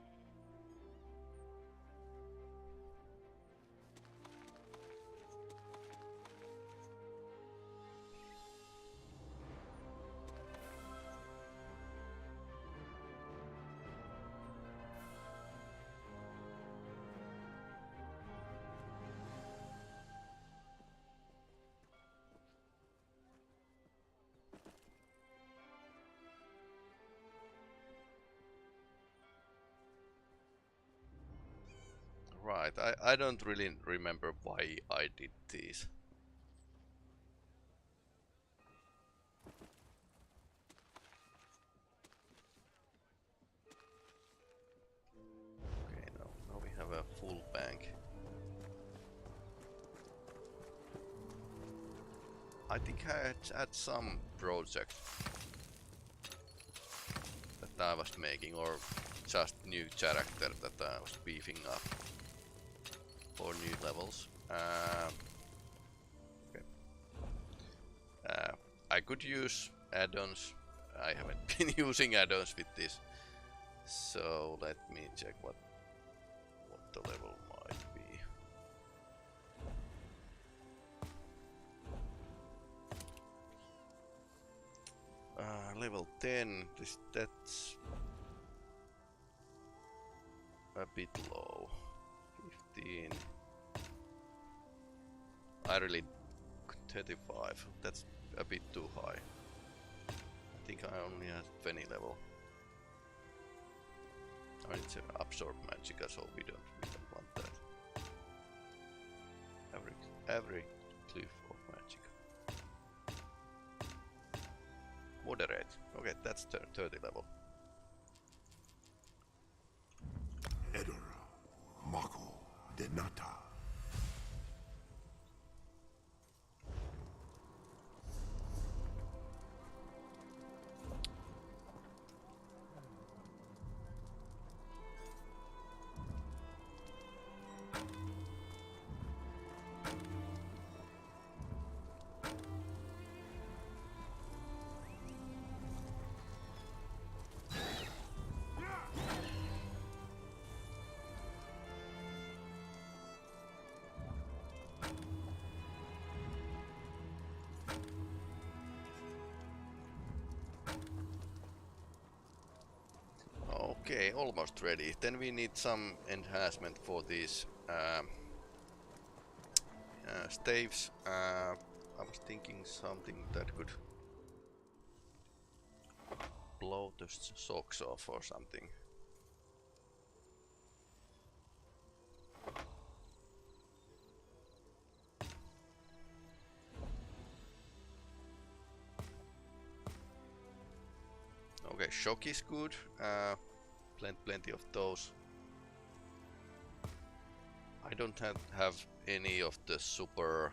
Right, I don't really remember why I did these. Okay, now we have a full bank. I think I had some project that I was making, or just new character that I was beefing up for new levels. Okay. I could use add-ons. I haven't been using add-ons with this, so let me check what the level might be. Level 10. That's a bit low. 15. I really 35. That's a bit too high. I think I only have 20 level. I need to absorb magicka, so we don't want that. Every cliff of magicka. Moderate. Okay, that's 30 level. Edora, Mako, Denata. Okay, almost ready. Then we need some enhancement for these staves. I was thinking something that could blow the socks off or something. Okay, shock is good. Plenty of those. I don't have any of the super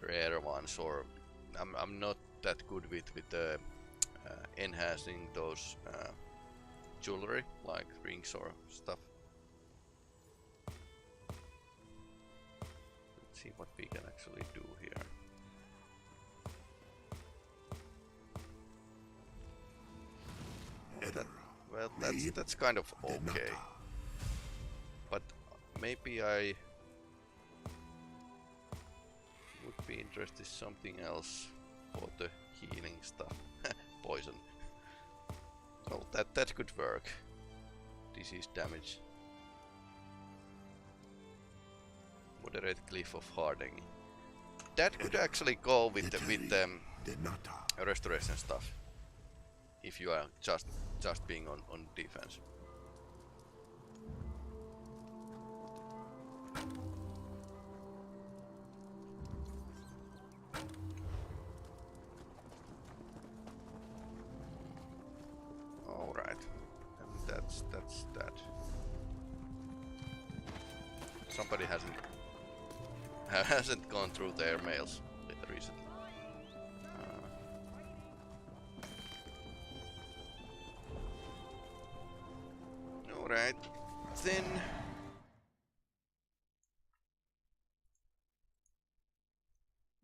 rare ones, or I'm not that good with enhancing those jewelry like rings or stuff. Let's see what we can actually do here. Well, that's kind of okay. But maybe I would be interested in something else for the healing stuff. Poison. Well, that could work. Disease damage. Moderate cliff of hardening. That could actually go with the restoration stuff. If you are just being on defense. All right, and that's that. Somebody hasn't gone through their mails recently. Alright, then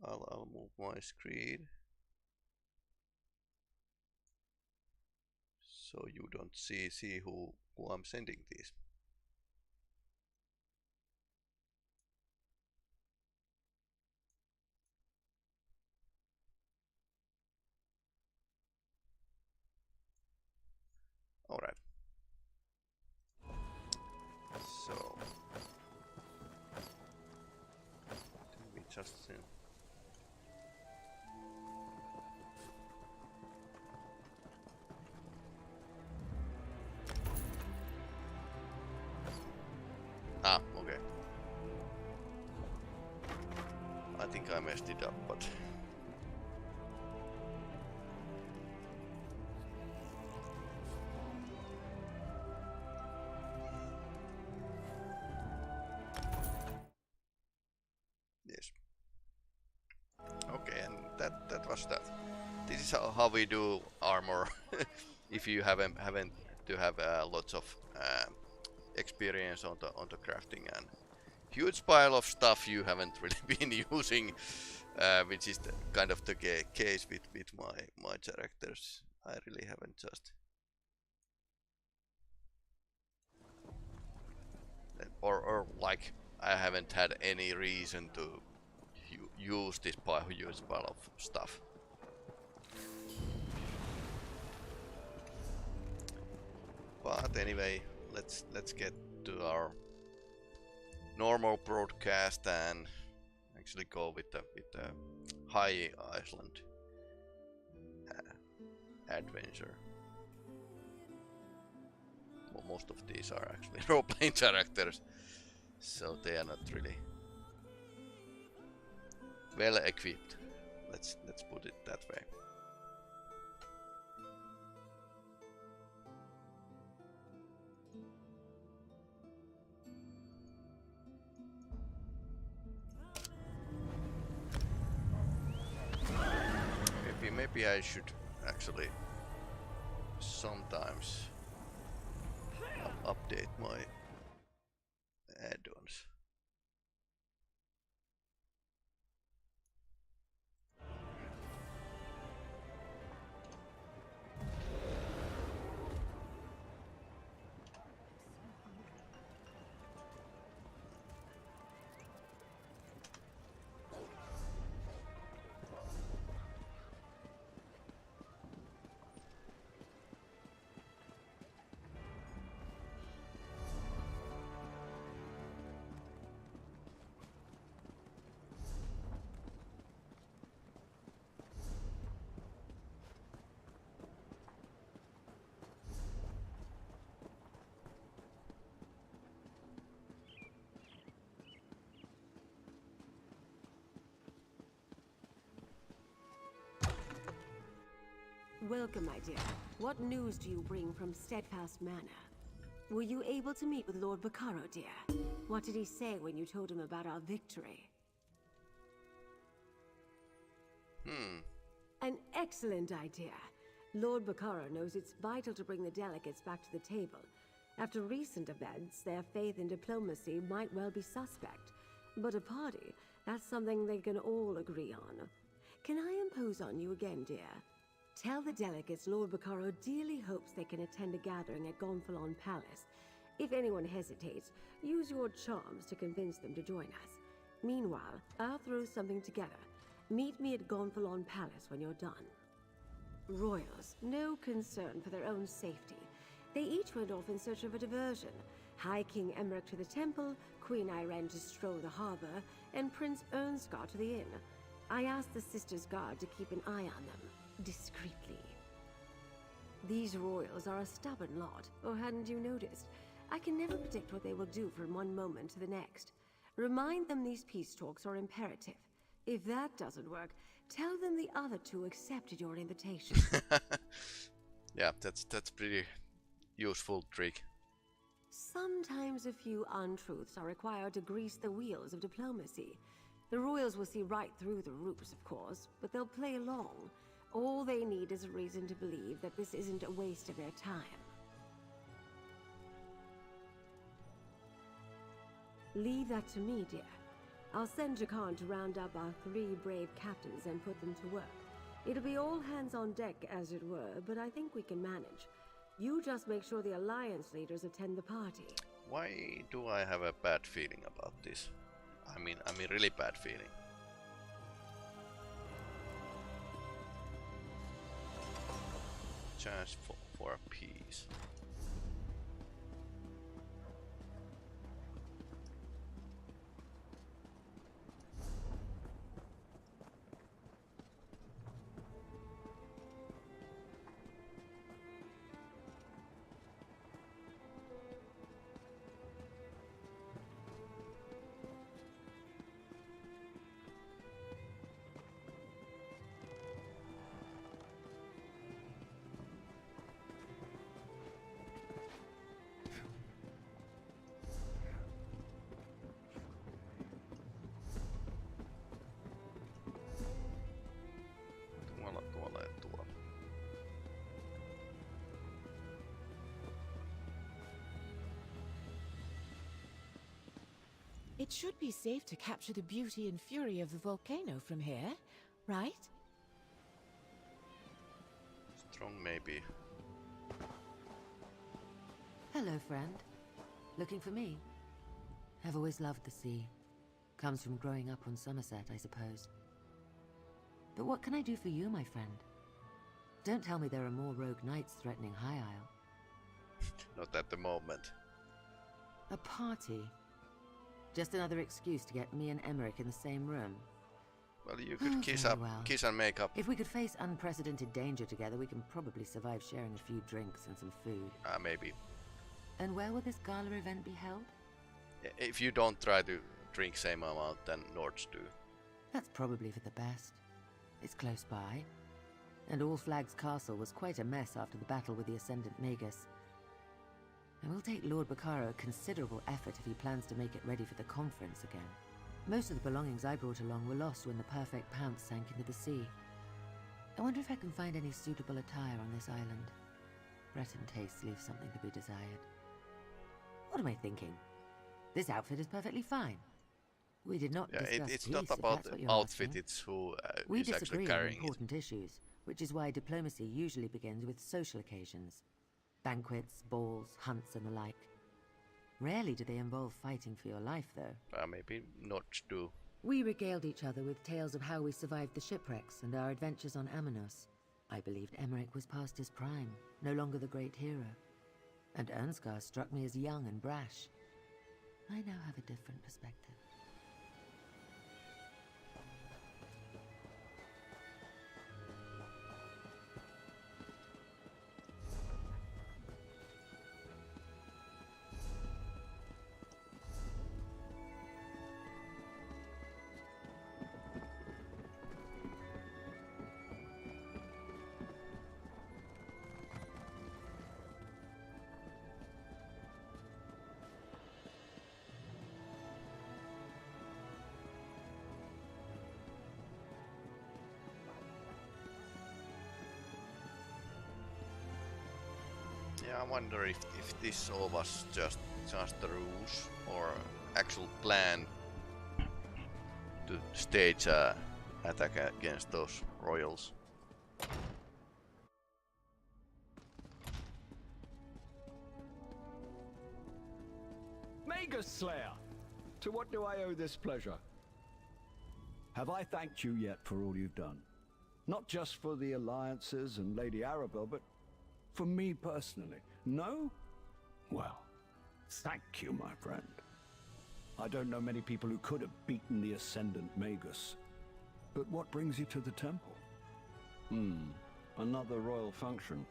I'll move my screen so you don't see who I'm sending these. Alright. So we just send. Ah, okay. I think I messed it up, but yes. Okay, and that was that. This is how we do armor. If you haven't to have lots of experience on the crafting and huge pile of stuff you haven't really been using, which is kind of the case with my characters. I really haven't just or like I haven't had any reason to use this huge pile of stuff. But anyway, let's get to our normal broadcast and actually go with the High Island adventure. Well, most of these are actually role-playing characters, so they are not really well equipped. Let's put it that way. Maybe I should actually sometimes update my add-ons. Welcome, my dear. What news do you bring from Steadfast Manor? Were you able to meet with Lord Baccaro, dear? What did he say when you told him about our victory? An excellent idea. Lord Baccaro knows it's vital to bring the delegates back to the table. After recent events, their faith in diplomacy might well be suspect. But a party, that's something they can all agree on. Can I impose on you again, dear? Tell the delegates Lord Bacaro dearly hopes they can attend a gathering at Gonfalon Palace. If anyone hesitates, use your charms to convince them to join us. Meanwhile, I'll throw something together. Meet me at Gonfalon Palace when you're done. Royals, no concern for their own safety. They each went off in search of a diversion. High King Emmerich to the temple, Queen Irene to stroll the harbor, and Prince Ernskar to the inn. I asked the Sisters' Guard to keep an eye on them, discreetly. These royals are a stubborn lot, or hadn't you noticed? I can never predict what they will do from one moment to the next. Remind them these peace talks are imperative. If that doesn't work, tell them the other two accepted your invitation. Yeah, that's pretty useful trick. Sometimes a few untruths are required to grease the wheels of diplomacy. The royals will see right through the ruse, of course, but they'll play along. All they need is a reason to believe that this isn't a waste of their time. Leave that to me, dear. I'll send Jakan to round up our 3 brave captains and put them to work. It'll be all hands on deck, as it were, but I think we can manage. You just make sure the Alliance leaders attend the party. Why do I have a bad feeling about this? I mean really bad feeling. Chance for a peace. It should be safe to capture the beauty and fury of the volcano from here, right? Strong, maybe. Hello, friend. Looking for me? I've always loved the sea. Comes from growing up on Somerset, I suppose. But what can I do for you, my friend? Don't tell me there are more rogue knights threatening High Isle. Not at the moment. A party? Just another excuse to get me and Emmerich in the same room. Well, you could kiss and make up. If we could face unprecedented danger together, we can probably survive sharing a few drinks and some food. Maybe. And where will this gala event be held? If you don't try to drink same amount than Nords do. That's probably for the best. It's close by. And All Flags Castle was quite a mess after the battle with the Ascendant Magus. It will take Lord Bacaro considerable effort if he plans to make it ready for the conference again. Most of the belongings I brought along were lost when the Perfect Pounce sank into the sea. I wonder if I can find any suitable attire on this island. Breton tastes leave something to be desired. What am I thinking? This outfit is perfectly fine. We did not discuss it's peace, not about the outfit, asking. It's who we is actually disagree carrying on important issues, which is why diplomacy usually begins with social occasions. Banquets, balls, hunts and the like. Rarely do they involve fighting for your life, though. Maybe Nords do. We regaled each other with tales of how we survived the shipwrecks and our adventures on Amanos. I believed Emmerich was past his prime, no longer the great hero. And Ernskar struck me as young and brash. I now have a different perspective. Yeah, I wonder if this all was just a ruse or actual plan to stage a attack against those royals. Magus Slayer! To what do I owe this pleasure? Have I thanked you yet for all you've done? Not just for the alliances and Lady Arabelle, but for me personally. No? Well, thank you, my friend. I don't know many people who could have beaten the Ascendant Magus. But what brings you to the temple? Another royal function.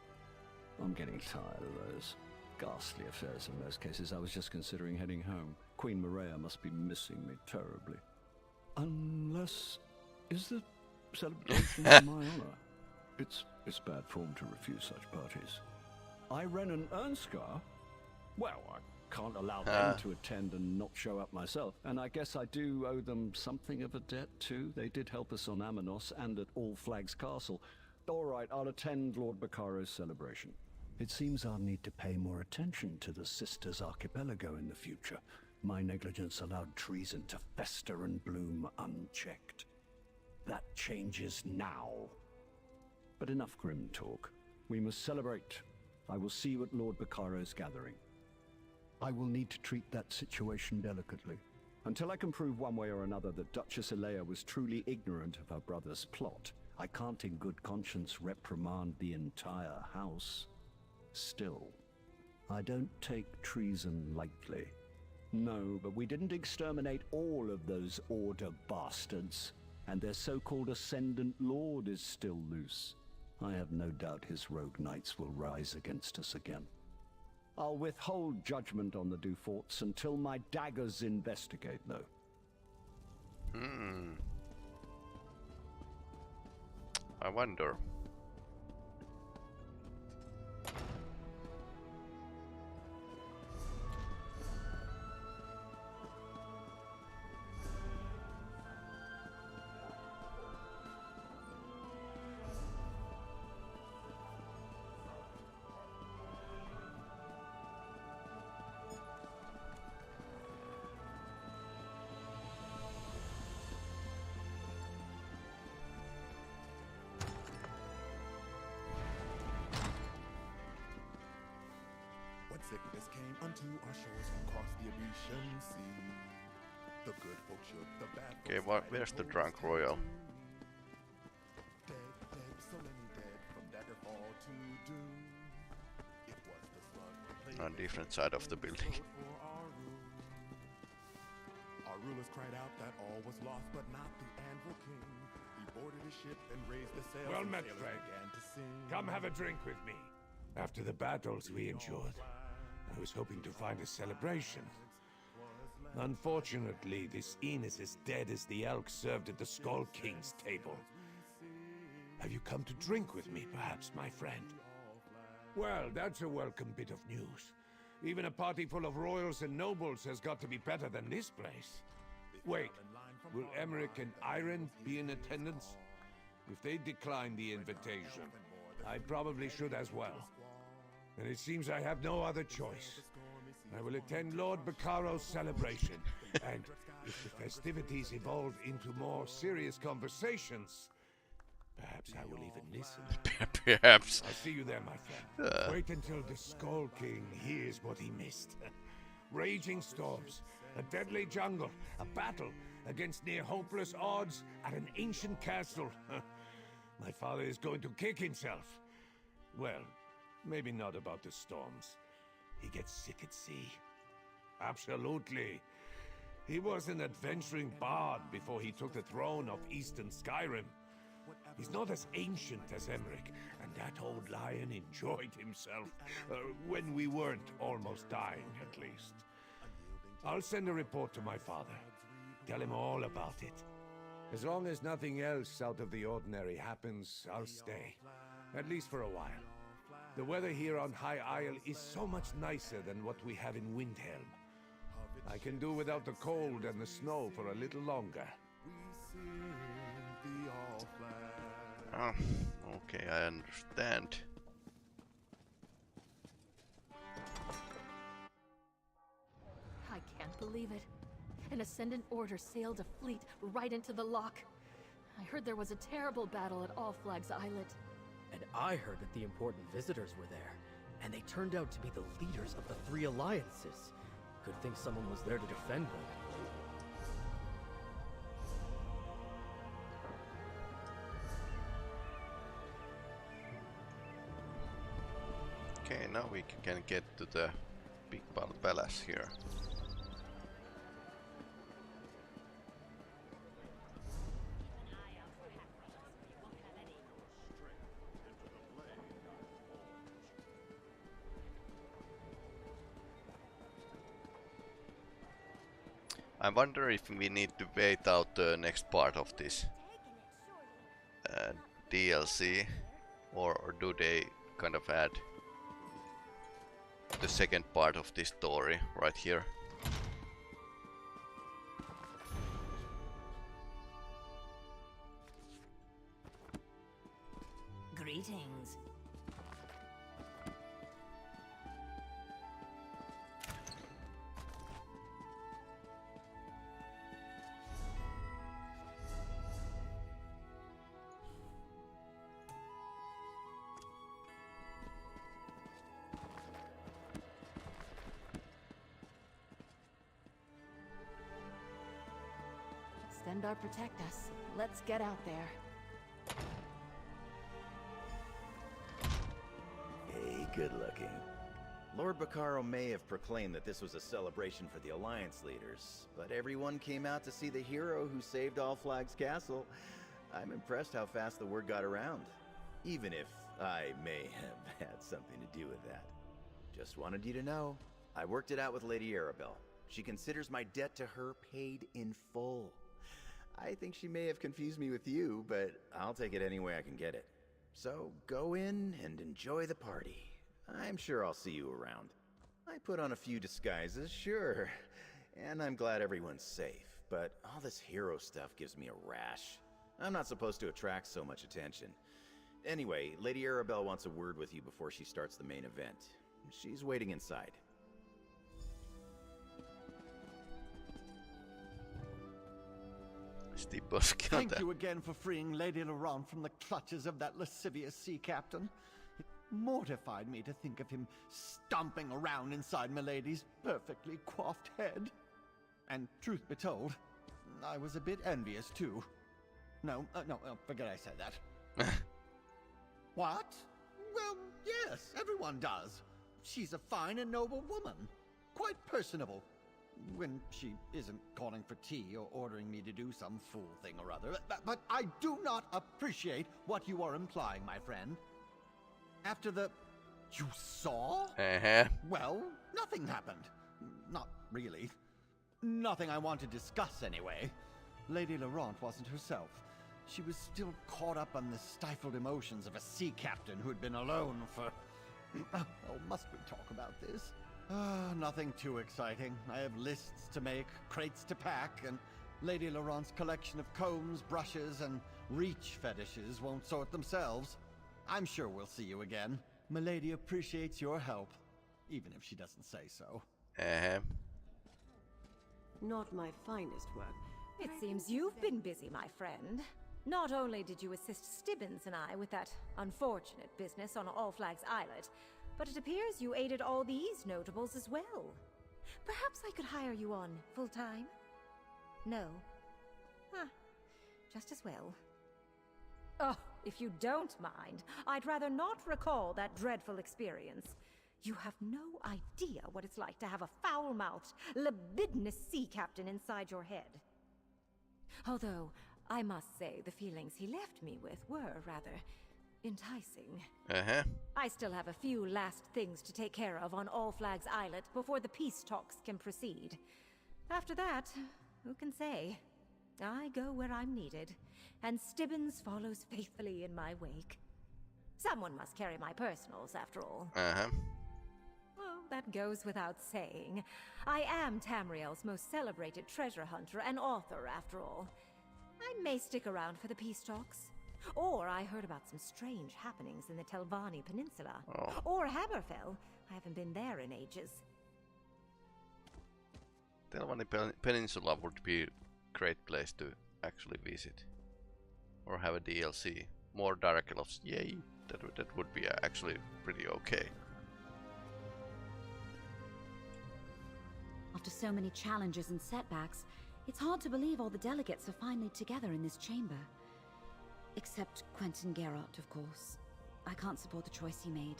I'm getting tired of those ghastly affairs in most cases. I was just considering heading home. Queen Maria must be missing me terribly. Unless... is the celebration in my honor? It's bad form to refuse such parties. Iren and Ernskar? Well, I can't allow them to attend and not show up myself. And I guess I do owe them something of a debt too. They did help us on Amanos and at All Flags Castle. All right, I'll attend Lord Baccaro's celebration. It seems I'll need to pay more attention to the Sisters Archipelago in the future. My negligence allowed treason to fester and bloom unchecked. That changes now. But enough grim talk. We must celebrate. I will see you at Lord Baccaro's gathering. I will need to treat that situation delicately. Until I can prove one way or another that Duchess Elea was truly ignorant of her brother's plot, I can't in good conscience reprimand the entire house. Still, I don't take treason lightly. No, but we didn't exterminate all of those Order bastards, and their so-called Ascendant Lord is still loose. I have no doubt his rogue knights will rise against us again. I'll withhold judgment on the Duforts until my daggers investigate, though. I wonder. Sickness came unto our shores from across the Abyssian sea. The good folk shook, the bad folks Okay, where's the drunk royal? Dead, so many dead, from daggerfall to doom. It was the slug On different side of the building. Our rulers cried out that all was lost, but not the Anvil King. He boarded his ship and raised the sails. Well met, friend. Come have a drink with me. After the battles we endured, I was hoping to find a celebration. Unfortunately, this inn is as dead as the elk served at the Skull King's table. Have you come to drink with me, perhaps, my friend? Well, that's a welcome bit of news. Even a party full of royals and nobles has got to be better than this place. Wait, will Emmerich and Iren be in attendance? If they decline the invitation, I probably should as well. And it seems I have no other choice. I will attend Lord Baccaro's celebration, and if the festivities evolve into more serious conversations, perhaps I will even listen. Perhaps. I'll see you there, my friend. Wait until the Skull King hears what he missed. Raging storms, a deadly jungle, a battle against near hopeless odds at an ancient castle. My father is going to kick himself. Well, maybe not about the storms. He gets sick at sea. Absolutely. He was an adventuring bard before he took the throne of Eastern Skyrim. He's not as ancient as Emmerich, and that old lion enjoyed himself. When we weren't almost dying, at least. I'll send a report to my father. Tell him all about it. As long as nothing else out of the ordinary happens, I'll stay. At least for a while. The weather here on High Isle is so much nicer than what we have in Windhelm. I can do without the cold and the snow for a little longer. Oh, okay, I understand. I can't believe it. An Ascendant Order sailed a fleet right into the lock. I heard there was a terrible battle at All Flags Islet. And I heard that the important visitors were there, and they turned out to be the leaders of the 3 alliances. Good thing someone was there to defend them. Okay, now we can get to the big palace here. I wonder if we need to wait out the next part of this DLC, or do they kind of add the second part of this story right here? Greetings. Stendarr protect us. Let's get out there. Hey, good looking. Lord Bacaro may have proclaimed that this was a celebration for the Alliance leaders, but everyone came out to see the hero who saved All Flags Castle. I'm impressed how fast the word got around, even if I may have had something to do with that. Just wanted you to know, I worked it out with Lady Arabelle. She considers my debt to her paid in full. I think she may have confused me with you, but I'll take it any way I can get it. So go in and enjoy the party. I'm sure I'll see you around. I put on a few disguises, sure, and I'm glad everyone's safe, but all this hero stuff gives me a rash. I'm not supposed to attract so much attention. Anyway, Lady Arabelle wants a word with you before she starts the main event. She's waiting inside. Thank you again for freeing Lady Laurent from the clutches of that lascivious sea captain. It mortified me to think of him stomping around inside Milady's perfectly coiffed head. And truth be told, I was a bit envious too. No, forget I said that. What? Well, yes, everyone does. She's a fine and noble woman. Quite personable. When she isn't calling for tea or ordering me to do some fool thing or other. But I do not appreciate what you are implying, my friend. After the... You saw? Well, nothing happened. Not really. Nothing I want to discuss, anyway. Lady Laurent wasn't herself. She was still caught up on the stifled emotions of a sea captain who had been alone for... Oh, must we talk about this? Nothing too exciting. I have lists to make, crates to pack, and Lady Laurent's collection of combs, brushes, and reach fetishes won't sort themselves. I'm sure we'll see you again. Milady appreciates your help, even if she doesn't say so. Not my finest work. It seems you've been busy, my friend. Not only did you assist Stibbins and I with that unfortunate business on All Flags Islet, but it appears you aided all these notables as well. Perhaps I could hire you on full-time? No. Just as well. Oh, if you don't mind, I'd rather not recall that dreadful experience. You have no idea what it's like to have a foul-mouthed, libidinous sea captain inside your head. Although, I must say the feelings he left me with were rather enticing. I still have a few last things to take care of on All Flags Islet before the peace talks can proceed. After that, who can say? I go where I'm needed, and Stibbins follows faithfully in my wake. Someone must carry my personals, after all. Oh, that goes without saying. I am Tamriel's most celebrated treasure hunter and author, after all. I may stick around for the peace talks. Or I heard about some strange happenings in the Telvanni Peninsula. Or Hammerfell. I haven't been there in ages. Telvanni Peninsula would be a great place to actually visit. Or have a DLC. More Darakelovs, yay! That would be actually pretty okay. After so many challenges and setbacks, it's hard to believe all the delegates are finally together in this chamber. Except Quentin Geralt, of course. I can't support the choice he made,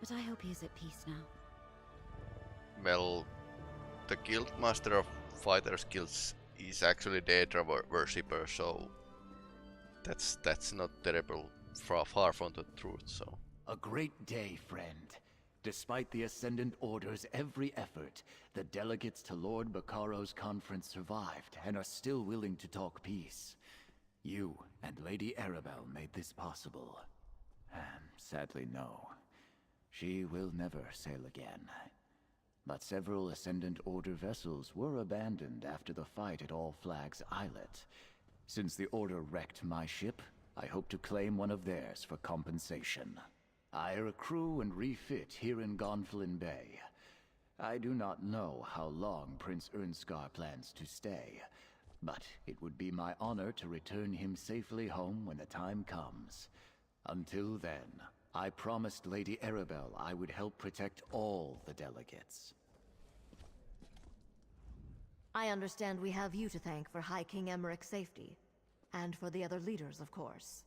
but I hope he is at peace now. Well, the Guildmaster of Fighters Guilds is actually Daedra worshipper, so that's not terrible, far from the truth, so. A great day, friend. Despite the Ascendant Order's every effort, the delegates to Lord Baccaro's conference survived and are still willing to talk peace. You and Lady Arabelle made this possible. Sadly, no. She will never sail again. But several Ascendant Order vessels were abandoned after the fight at All Flags Islet. Since the Order wrecked my ship, I hope to claim one of theirs for compensation. I recrew and refit here in Gonfalon Bay. I do not know how long Prince Ernskar plans to stay, but it would be my honor to return him safely home when the time comes. Until then, I promised Lady Arabelle I would help protect all the delegates. I understand we have you to thank for High King Emmerich's safety. And for the other leaders, of course.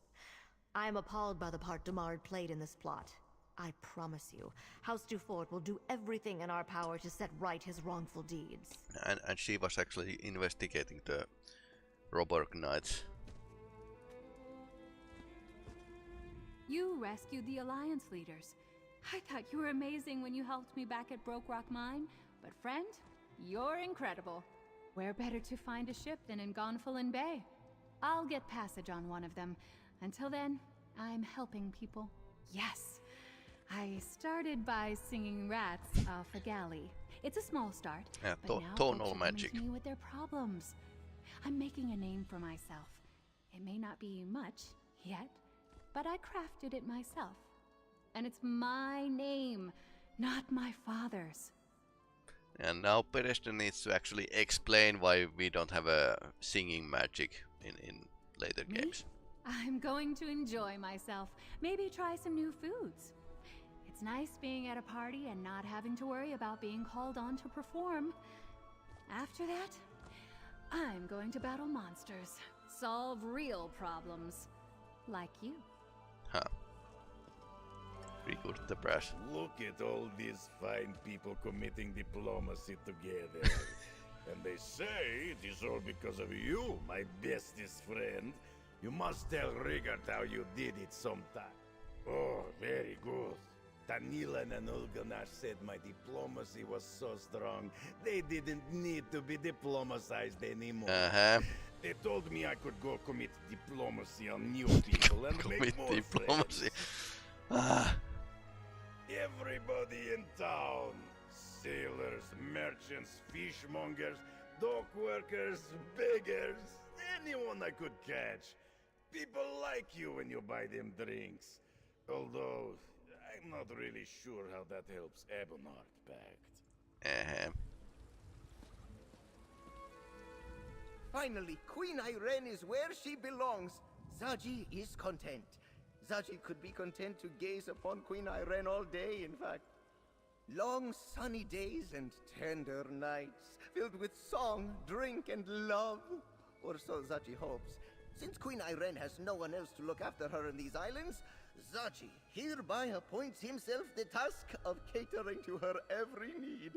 I am appalled by the part Demard played in this plot. I promise you, House Dufort will do everything in our power to set right his wrongful deeds. And she was actually investigating the Roborg Knights. You rescued the Alliance leaders. I thought you were amazing when you helped me back at Broke Rock Mine, but friend, you're incredible. Where better to find a ship than in Gonfalon Bay? I'll get passage on one of them. Until then, I'm helping people. Yes, I started by singing rats off a galley. It's a small start, Yeah, but now tonal folks are magic. coming to me with their problems. I'm making a name for myself. It may not be much yet, but I crafted it myself. And it's my name, not my father's. And now Pedestrian needs to actually explain why we don't have a singing magic in later games. I'm going to enjoy myself. Maybe try some new foods. It's nice being at a party and not having to worry about being called on to perform. After that, I'm going to battle monsters. Solve real problems. Like you. Huh. Recruit the brass. Look at all these fine people committing diplomacy together. And they say it is all because of you, my bestest friend. You must tell Rigard how you did it sometime. Oh, very good. Tanilan and Ulganar said my diplomacy was so strong, they didn't need to be diplomatized anymore. They told me I could go commit diplomacy on new people and make more diplomacy. friends. Everybody in town. Sailors, merchants, fishmongers, dock workers, beggars, anyone I could catch. People like you when you buy them drinks. Although, I'm not really sure how that helps Ebonheart Pact. Finally, Queen Irene is where she belongs. Zaji is content. Zaji could be content to gaze upon Queen Irene all day, in fact. Long sunny days and tender nights, filled with song, drink, and love. Or so Zaji hopes. Since Queen Irene has no one else to look after her in these islands, Zaji hereby appoints himself the task of catering to her every need.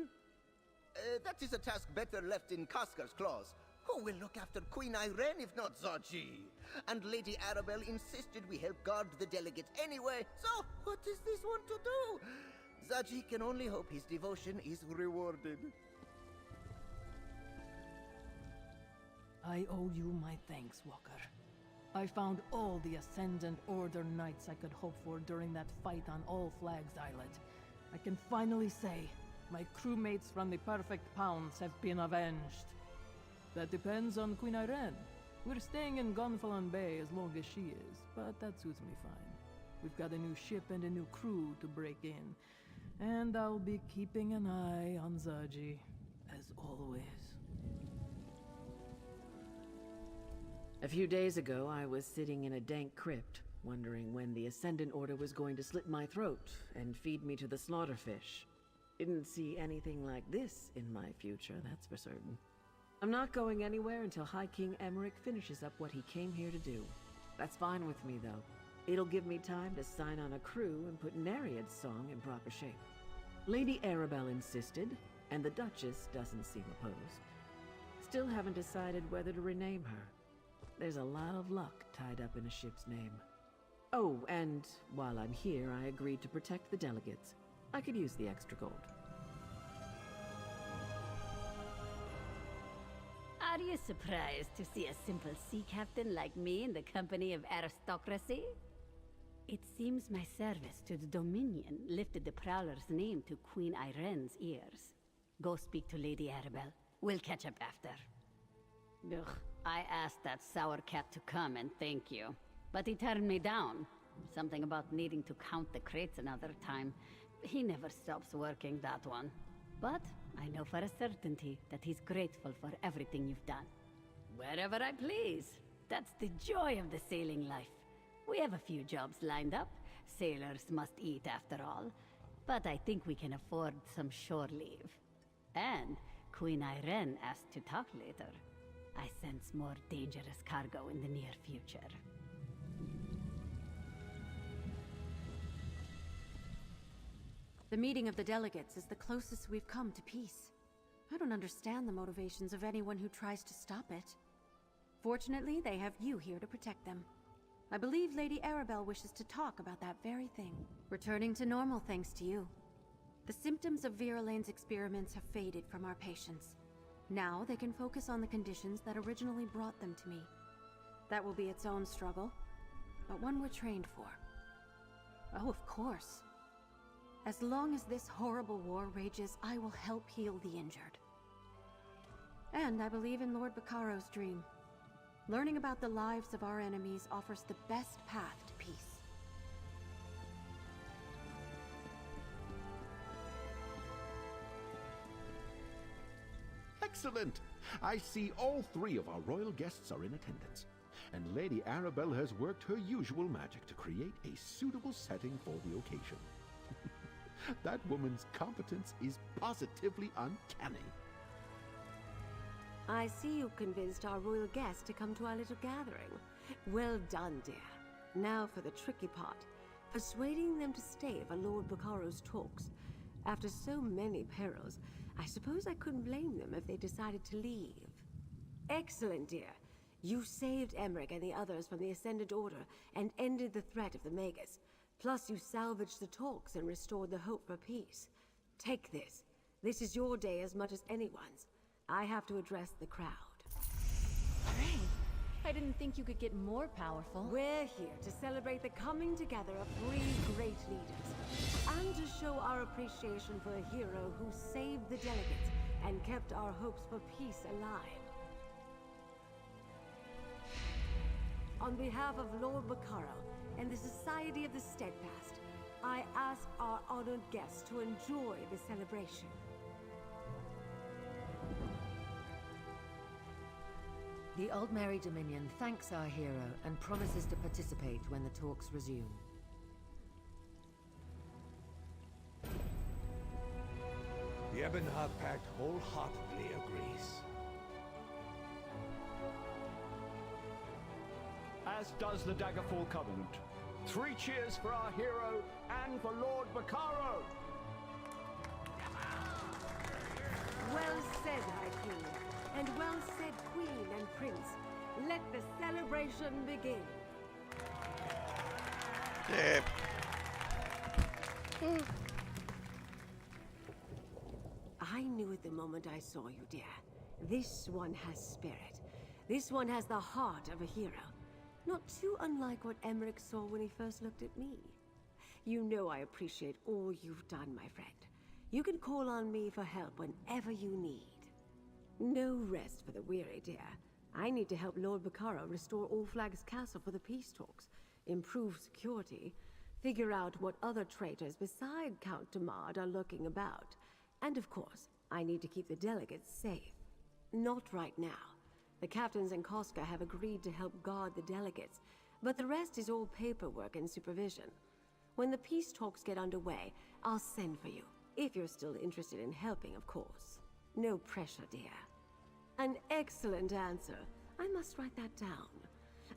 That is a task better left in Kaskar's claws. Who will look after Queen Irene if not Zaji? And Lady Arabelle insisted we help guard the delegates anyway, so what is this one to do? Zaji can only hope his devotion is rewarded. I owe you my thanks, Walker. I found all the Ascendant Order knights I could hope for during that fight on All Flags Islet. I can finally say, my crewmates from the Perfect Pounds have been avenged. That depends on Queen Irene. We're staying in Gonfalon Bay as long as she is, but that suits me fine. We've got a new ship and a new crew to break in, and I'll be keeping an eye on Zaji as as always. A few days ago, I was sitting in a dank crypt, wondering when the Ascendant Order was going to slit my throat and feed me to the slaughterfish. Didn't see anything like this in my future, that's for certain. I'm not going anywhere until High King Emmerich finishes up what he came here to do. That's fine with me, though. It'll give me time to sign on a crew and put Nereid's song in proper shape. Lady Arabelle insisted, and the Duchess doesn't seem opposed. Still haven't decided whether to rename her. There's a lot of luck tied up in a ship's name. Oh, and while I'm here, I agreed to protect the delegates. I could use the extra gold. Are you surprised to see a simple sea captain like me in the company of aristocracy? It seems my service to the Dominion lifted the Prowler's name to Queen Irene's ears. Go speak to Lady Arabelle. We'll catch up after. Ugh, I asked that sour cat to come and thank you, but he turned me down. Something about needing to count the crates another time. He never stops working, that one. But I know for a certainty that he's grateful for everything you've done. Wherever I please. That's the joy of the sailing life. We have a few jobs lined up. Sailors must eat after all. But I think we can afford some shore leave. And Queen Irene asked to talk later. I sense more dangerous cargo in the near future. The meeting of the delegates is the closest we've come to peace. I don't understand the motivations of anyone who tries to stop it. Fortunately, they have you here to protect them. I believe Lady Arabelle wishes to talk about that very thing. Returning to normal thanks to you. The symptoms of Vera Lane's experiments have faded from our patients. Now they can focus on the conditions that originally brought them to me. That will be its own struggle, but one we're trained for. Oh, of course. As long as this horrible war rages, I will help heal the injured. And I believe in Lord Baccaro's dream. Learning about the lives of our enemies offers the best path to peace. Excellent! I see all three of our royal guests are in attendance. And Lady Arabelle has worked her usual magic to create a suitable setting for the occasion. That woman's competence is positively uncanny. I see you convinced our royal guests to come to our little gathering. Well done, dear. Now for the tricky part. Persuading them to stay for Lord Baccaro's talks. After so many perils, I suppose I couldn't blame them if they decided to leave. Excellent, dear. You saved Emmerich and the others from the Ascendant Order and ended the threat of the Magus. Plus, you salvaged the talks and restored the hope for peace. Take this. This is your day as much as anyone's. I have to address the crowd. Great. I didn't think you could get more powerful. We're here to celebrate the coming together of 3 great leaders, and to show our appreciation for a hero who saved the delegates and kept our hopes for peace alive. On behalf of Lord Baccaro and the Society of the Steadfast, I ask our honored guests to enjoy the celebration. The Old Merry Dominion thanks our hero and promises to participate when the talks resume. The Ebonheart Pact wholeheartedly agrees. As does the Daggerfall Covenant. 3 cheers for our hero and for Lord Baccaro! Well said, High King, and well said, Queen and Prince. Let the celebration begin. Yep. I knew at the moment I saw you, dear. This one has spirit. This one has the heart of a hero. Not too unlike what Emmerich saw when he first looked at me. You know I appreciate all you've done, my friend. You can call on me for help whenever you need. No rest for the weary, dear. I need to help Lord Baccaro restore All Flags Castle for the peace talks, improve security, figure out what other traitors beside Count Damard are lurking about, and of course, I need to keep the delegates safe. Not right now. The captains and Koska have agreed to help guard the delegates, but the rest is all paperwork and supervision. When the peace talks get underway, I'll send for you. If you're still interested in helping, of course. No pressure, dear. An excellent answer. I must write that down.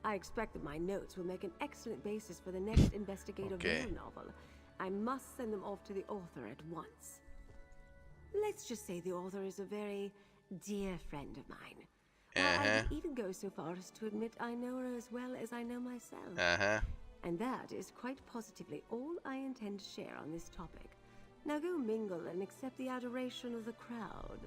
I expect that my notes will make an excellent basis for the next investigative novel. I must send them off to the author at once. Let's just say the author is a very dear friend of mine. I would even go so far as to admit I know her as well as I know myself. And that is quite positively all I intend to share on this topic. Now go mingle and accept the adoration of the crowd.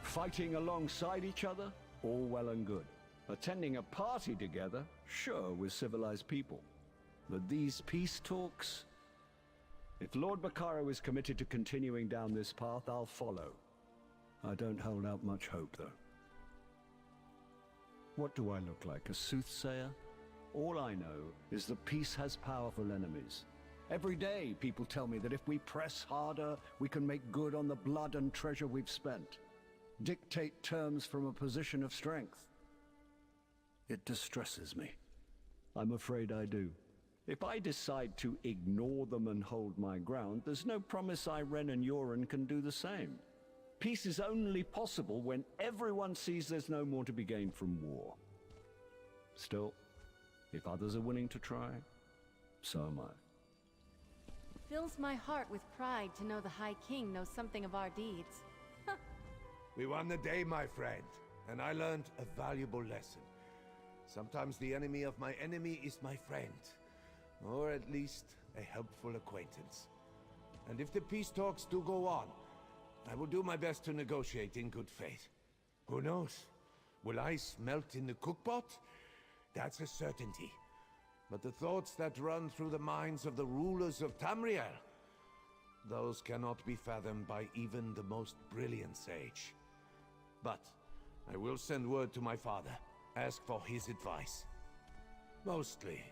Fighting alongside each other, all well and good. Attending a party together, sure, we're civilized people. But these peace talks? If Lord Bacaro is committed to continuing down this path, I'll follow. I don't hold out much hope, though. What do I look like, a soothsayer? All I know is that peace has powerful enemies. Every day, people tell me that if we press harder, we can make good on the blood and treasure we've spent. Dictate terms from a position of strength. It distresses me. I'm afraid I do. If I decide to ignore them and hold my ground, there's no promise Irene and Yoren can do the same. Peace is only possible when everyone sees there's no more to be gained from war. Still, if others are willing to try, so am I. Fills my heart with pride to know the High King knows something of our deeds. We won the day, my friend, and I learned a valuable lesson. Sometimes the enemy of my enemy is my friend, or at least a helpful acquaintance. And if the peace talks do go on, I will do my best to negotiate in good faith. Who knows? Will ice melt in the cookpot? That's a certainty. But the thoughts that run through the minds of the rulers of Tamriel, those cannot be fathomed by even the most brilliant sage. But I will send word to my father, ask for his advice. Mostly.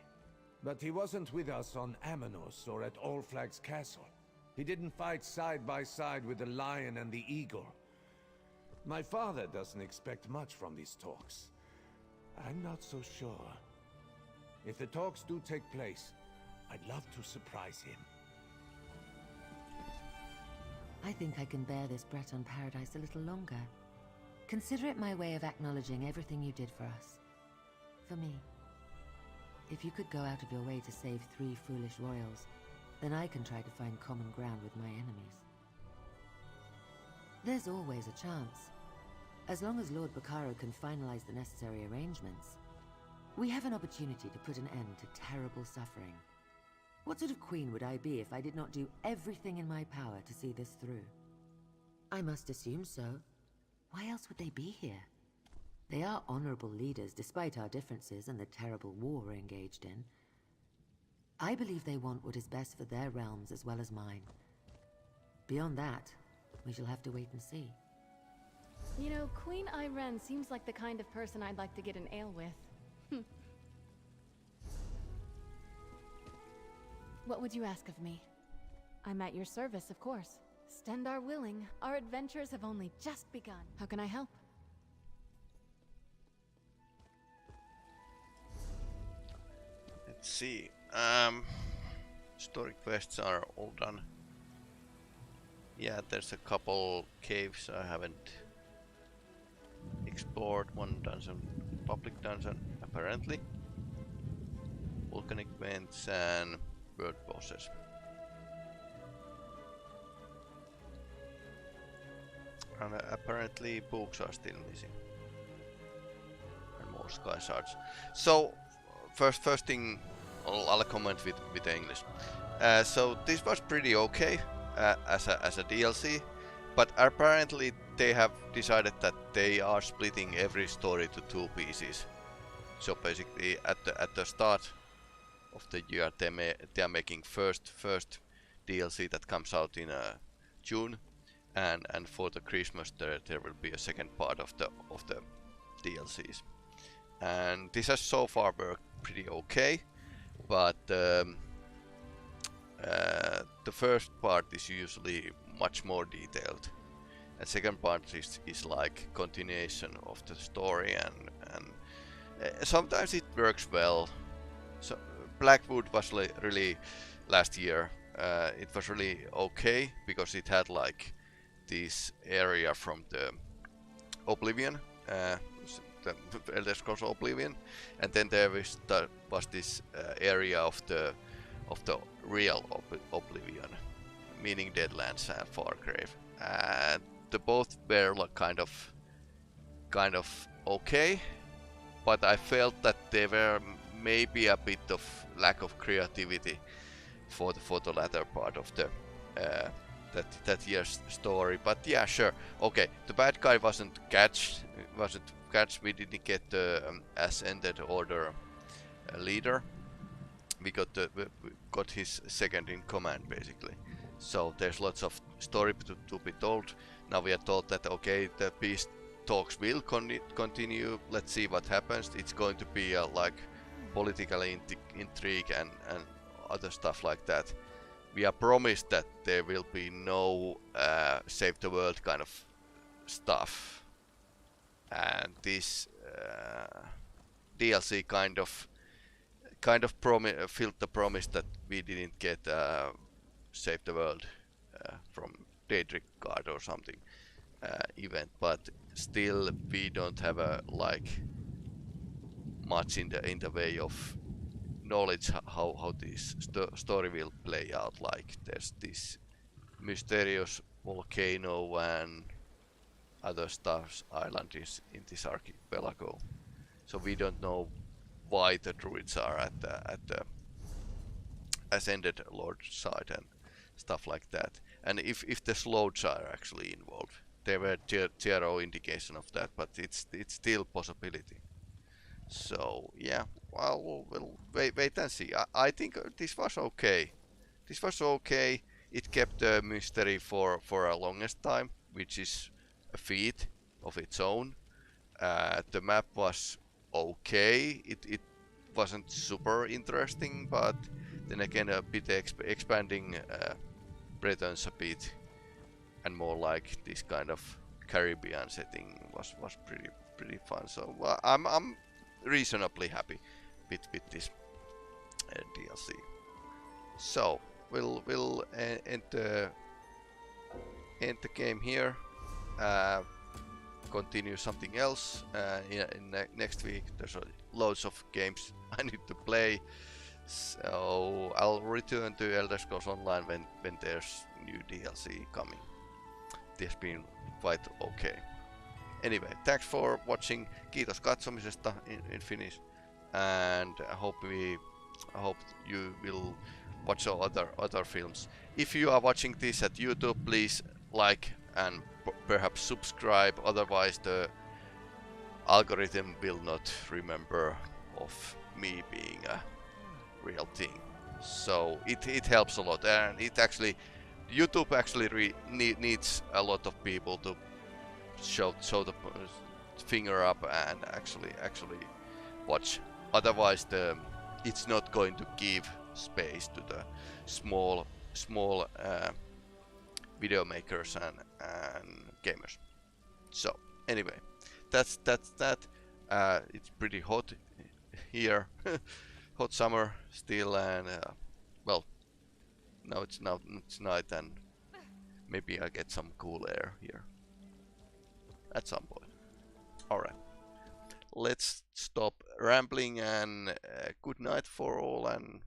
But he wasn't with us on Amanos or at All Flags Castle. He didn't fight side by side with the lion and the eagle. My father doesn't expect much from these talks. I'm not so sure. If the talks do take place, I'd love to surprise him. I think I can bear this Breton paradise a little longer. Consider it my way of acknowledging everything you did for us. For me. If you could go out of your way to save 3 foolish royals, then I can try to find common ground with my enemies. There's always a chance. As long as Lord Bacaro can finalize the necessary arrangements, we have an opportunity to put an end to terrible suffering. What sort of queen would I be if I did not do everything in my power to see this through? I must assume so. Why else would they be here? They are honorable leaders despite our differences and the terrible war we're engaged in. I believe they want what is best for their realms as well as mine. Beyond that, we shall have to wait and see. You know, Queen Irene seems like the kind of person I'd like to get an ale with. What would you ask of me? I'm at your service, of course. Stendar willing, our adventures have only just begun. How can I help? Let's see. Story quests are all done. Yeah, there's a couple caves I haven't explored. One dungeon, public dungeon, apparently. Volcanic vents and bird bosses. And apparently books are still missing. And more sky shards. So, first thing, I'll comment with the English. So this was pretty okay as a DLC, but apparently they have decided that they are splitting every story to 2 pieces. So basically, at the start of the year, they are making first DLC that comes out in June, and for the Christmas there will be a second part of the DLCs. And this has so far worked pretty okay, but the first part is usually much more detailed, and second part is like continuation of the story, and sometimes it works well. So Blackwood was really last year. It was really okay because it had like this area from the Oblivion, the Elder Scrolls Oblivion, and then there was this area of the real Oblivion, meaning Deadlands and Fargrave. The both were like kind of okay, but I felt that there were maybe a bit of lack of creativity for the latter part of the that year's story. But yeah, sure, okay. The bad guy wasn't catched. We didn't get the Ascended Order leader. We got his second in command basically. So there's lots of story to be told. Now we are told that okay, the peace talks will continue. Let's see what happens. It's going to be like political intrigue and other stuff like that. We are promised that there will be no save the world kind of stuff, and this DLC kind of filled the promise that we didn't get save the world from Daedric Guard or something event, but still we don't have a like much in the way of knowledge how this story will play out. Like there's this mysterious volcano and other stuff island is in this archipelago, so we don't know why the druids are at the Ascended Lord side and stuff like that, and if the Sloods are actually involved. There were zero indication of that, but it's still possibility. So yeah, well, we'll wait and see. I think this was okay. This was okay. It kept the mystery for a longest time, which is a feat of its own. The map was okay. It wasn't super interesting, but then again a bit expanding Bretons a bit, and more like this kind of Caribbean setting was pretty fun. So I'm reasonably happy with this DLC. So we'll end the game here. Continue something else in next week. There's loads of games I need to play, so I'll return to Elder Scrolls Online when there's new DLC coming. This has been quite okay. Anyway, thanks for watching. Kiitos katsomisesta in Finnish, and I hope you will watch other films. If you are watching this at YouTube, please like and perhaps subscribe. Otherwise, the algorithm will not remember of me being a real thing. So it helps a lot, and YouTube actually needs a lot of people to show the finger up and actually watch. Otherwise, it's not going to give space to the small video makers and gamers. So anyway, that's that. It's pretty hot here, hot summer still, and well, now it's night, and maybe I get some cool air here at some point. Alright, let's stop rambling, and good night for all, and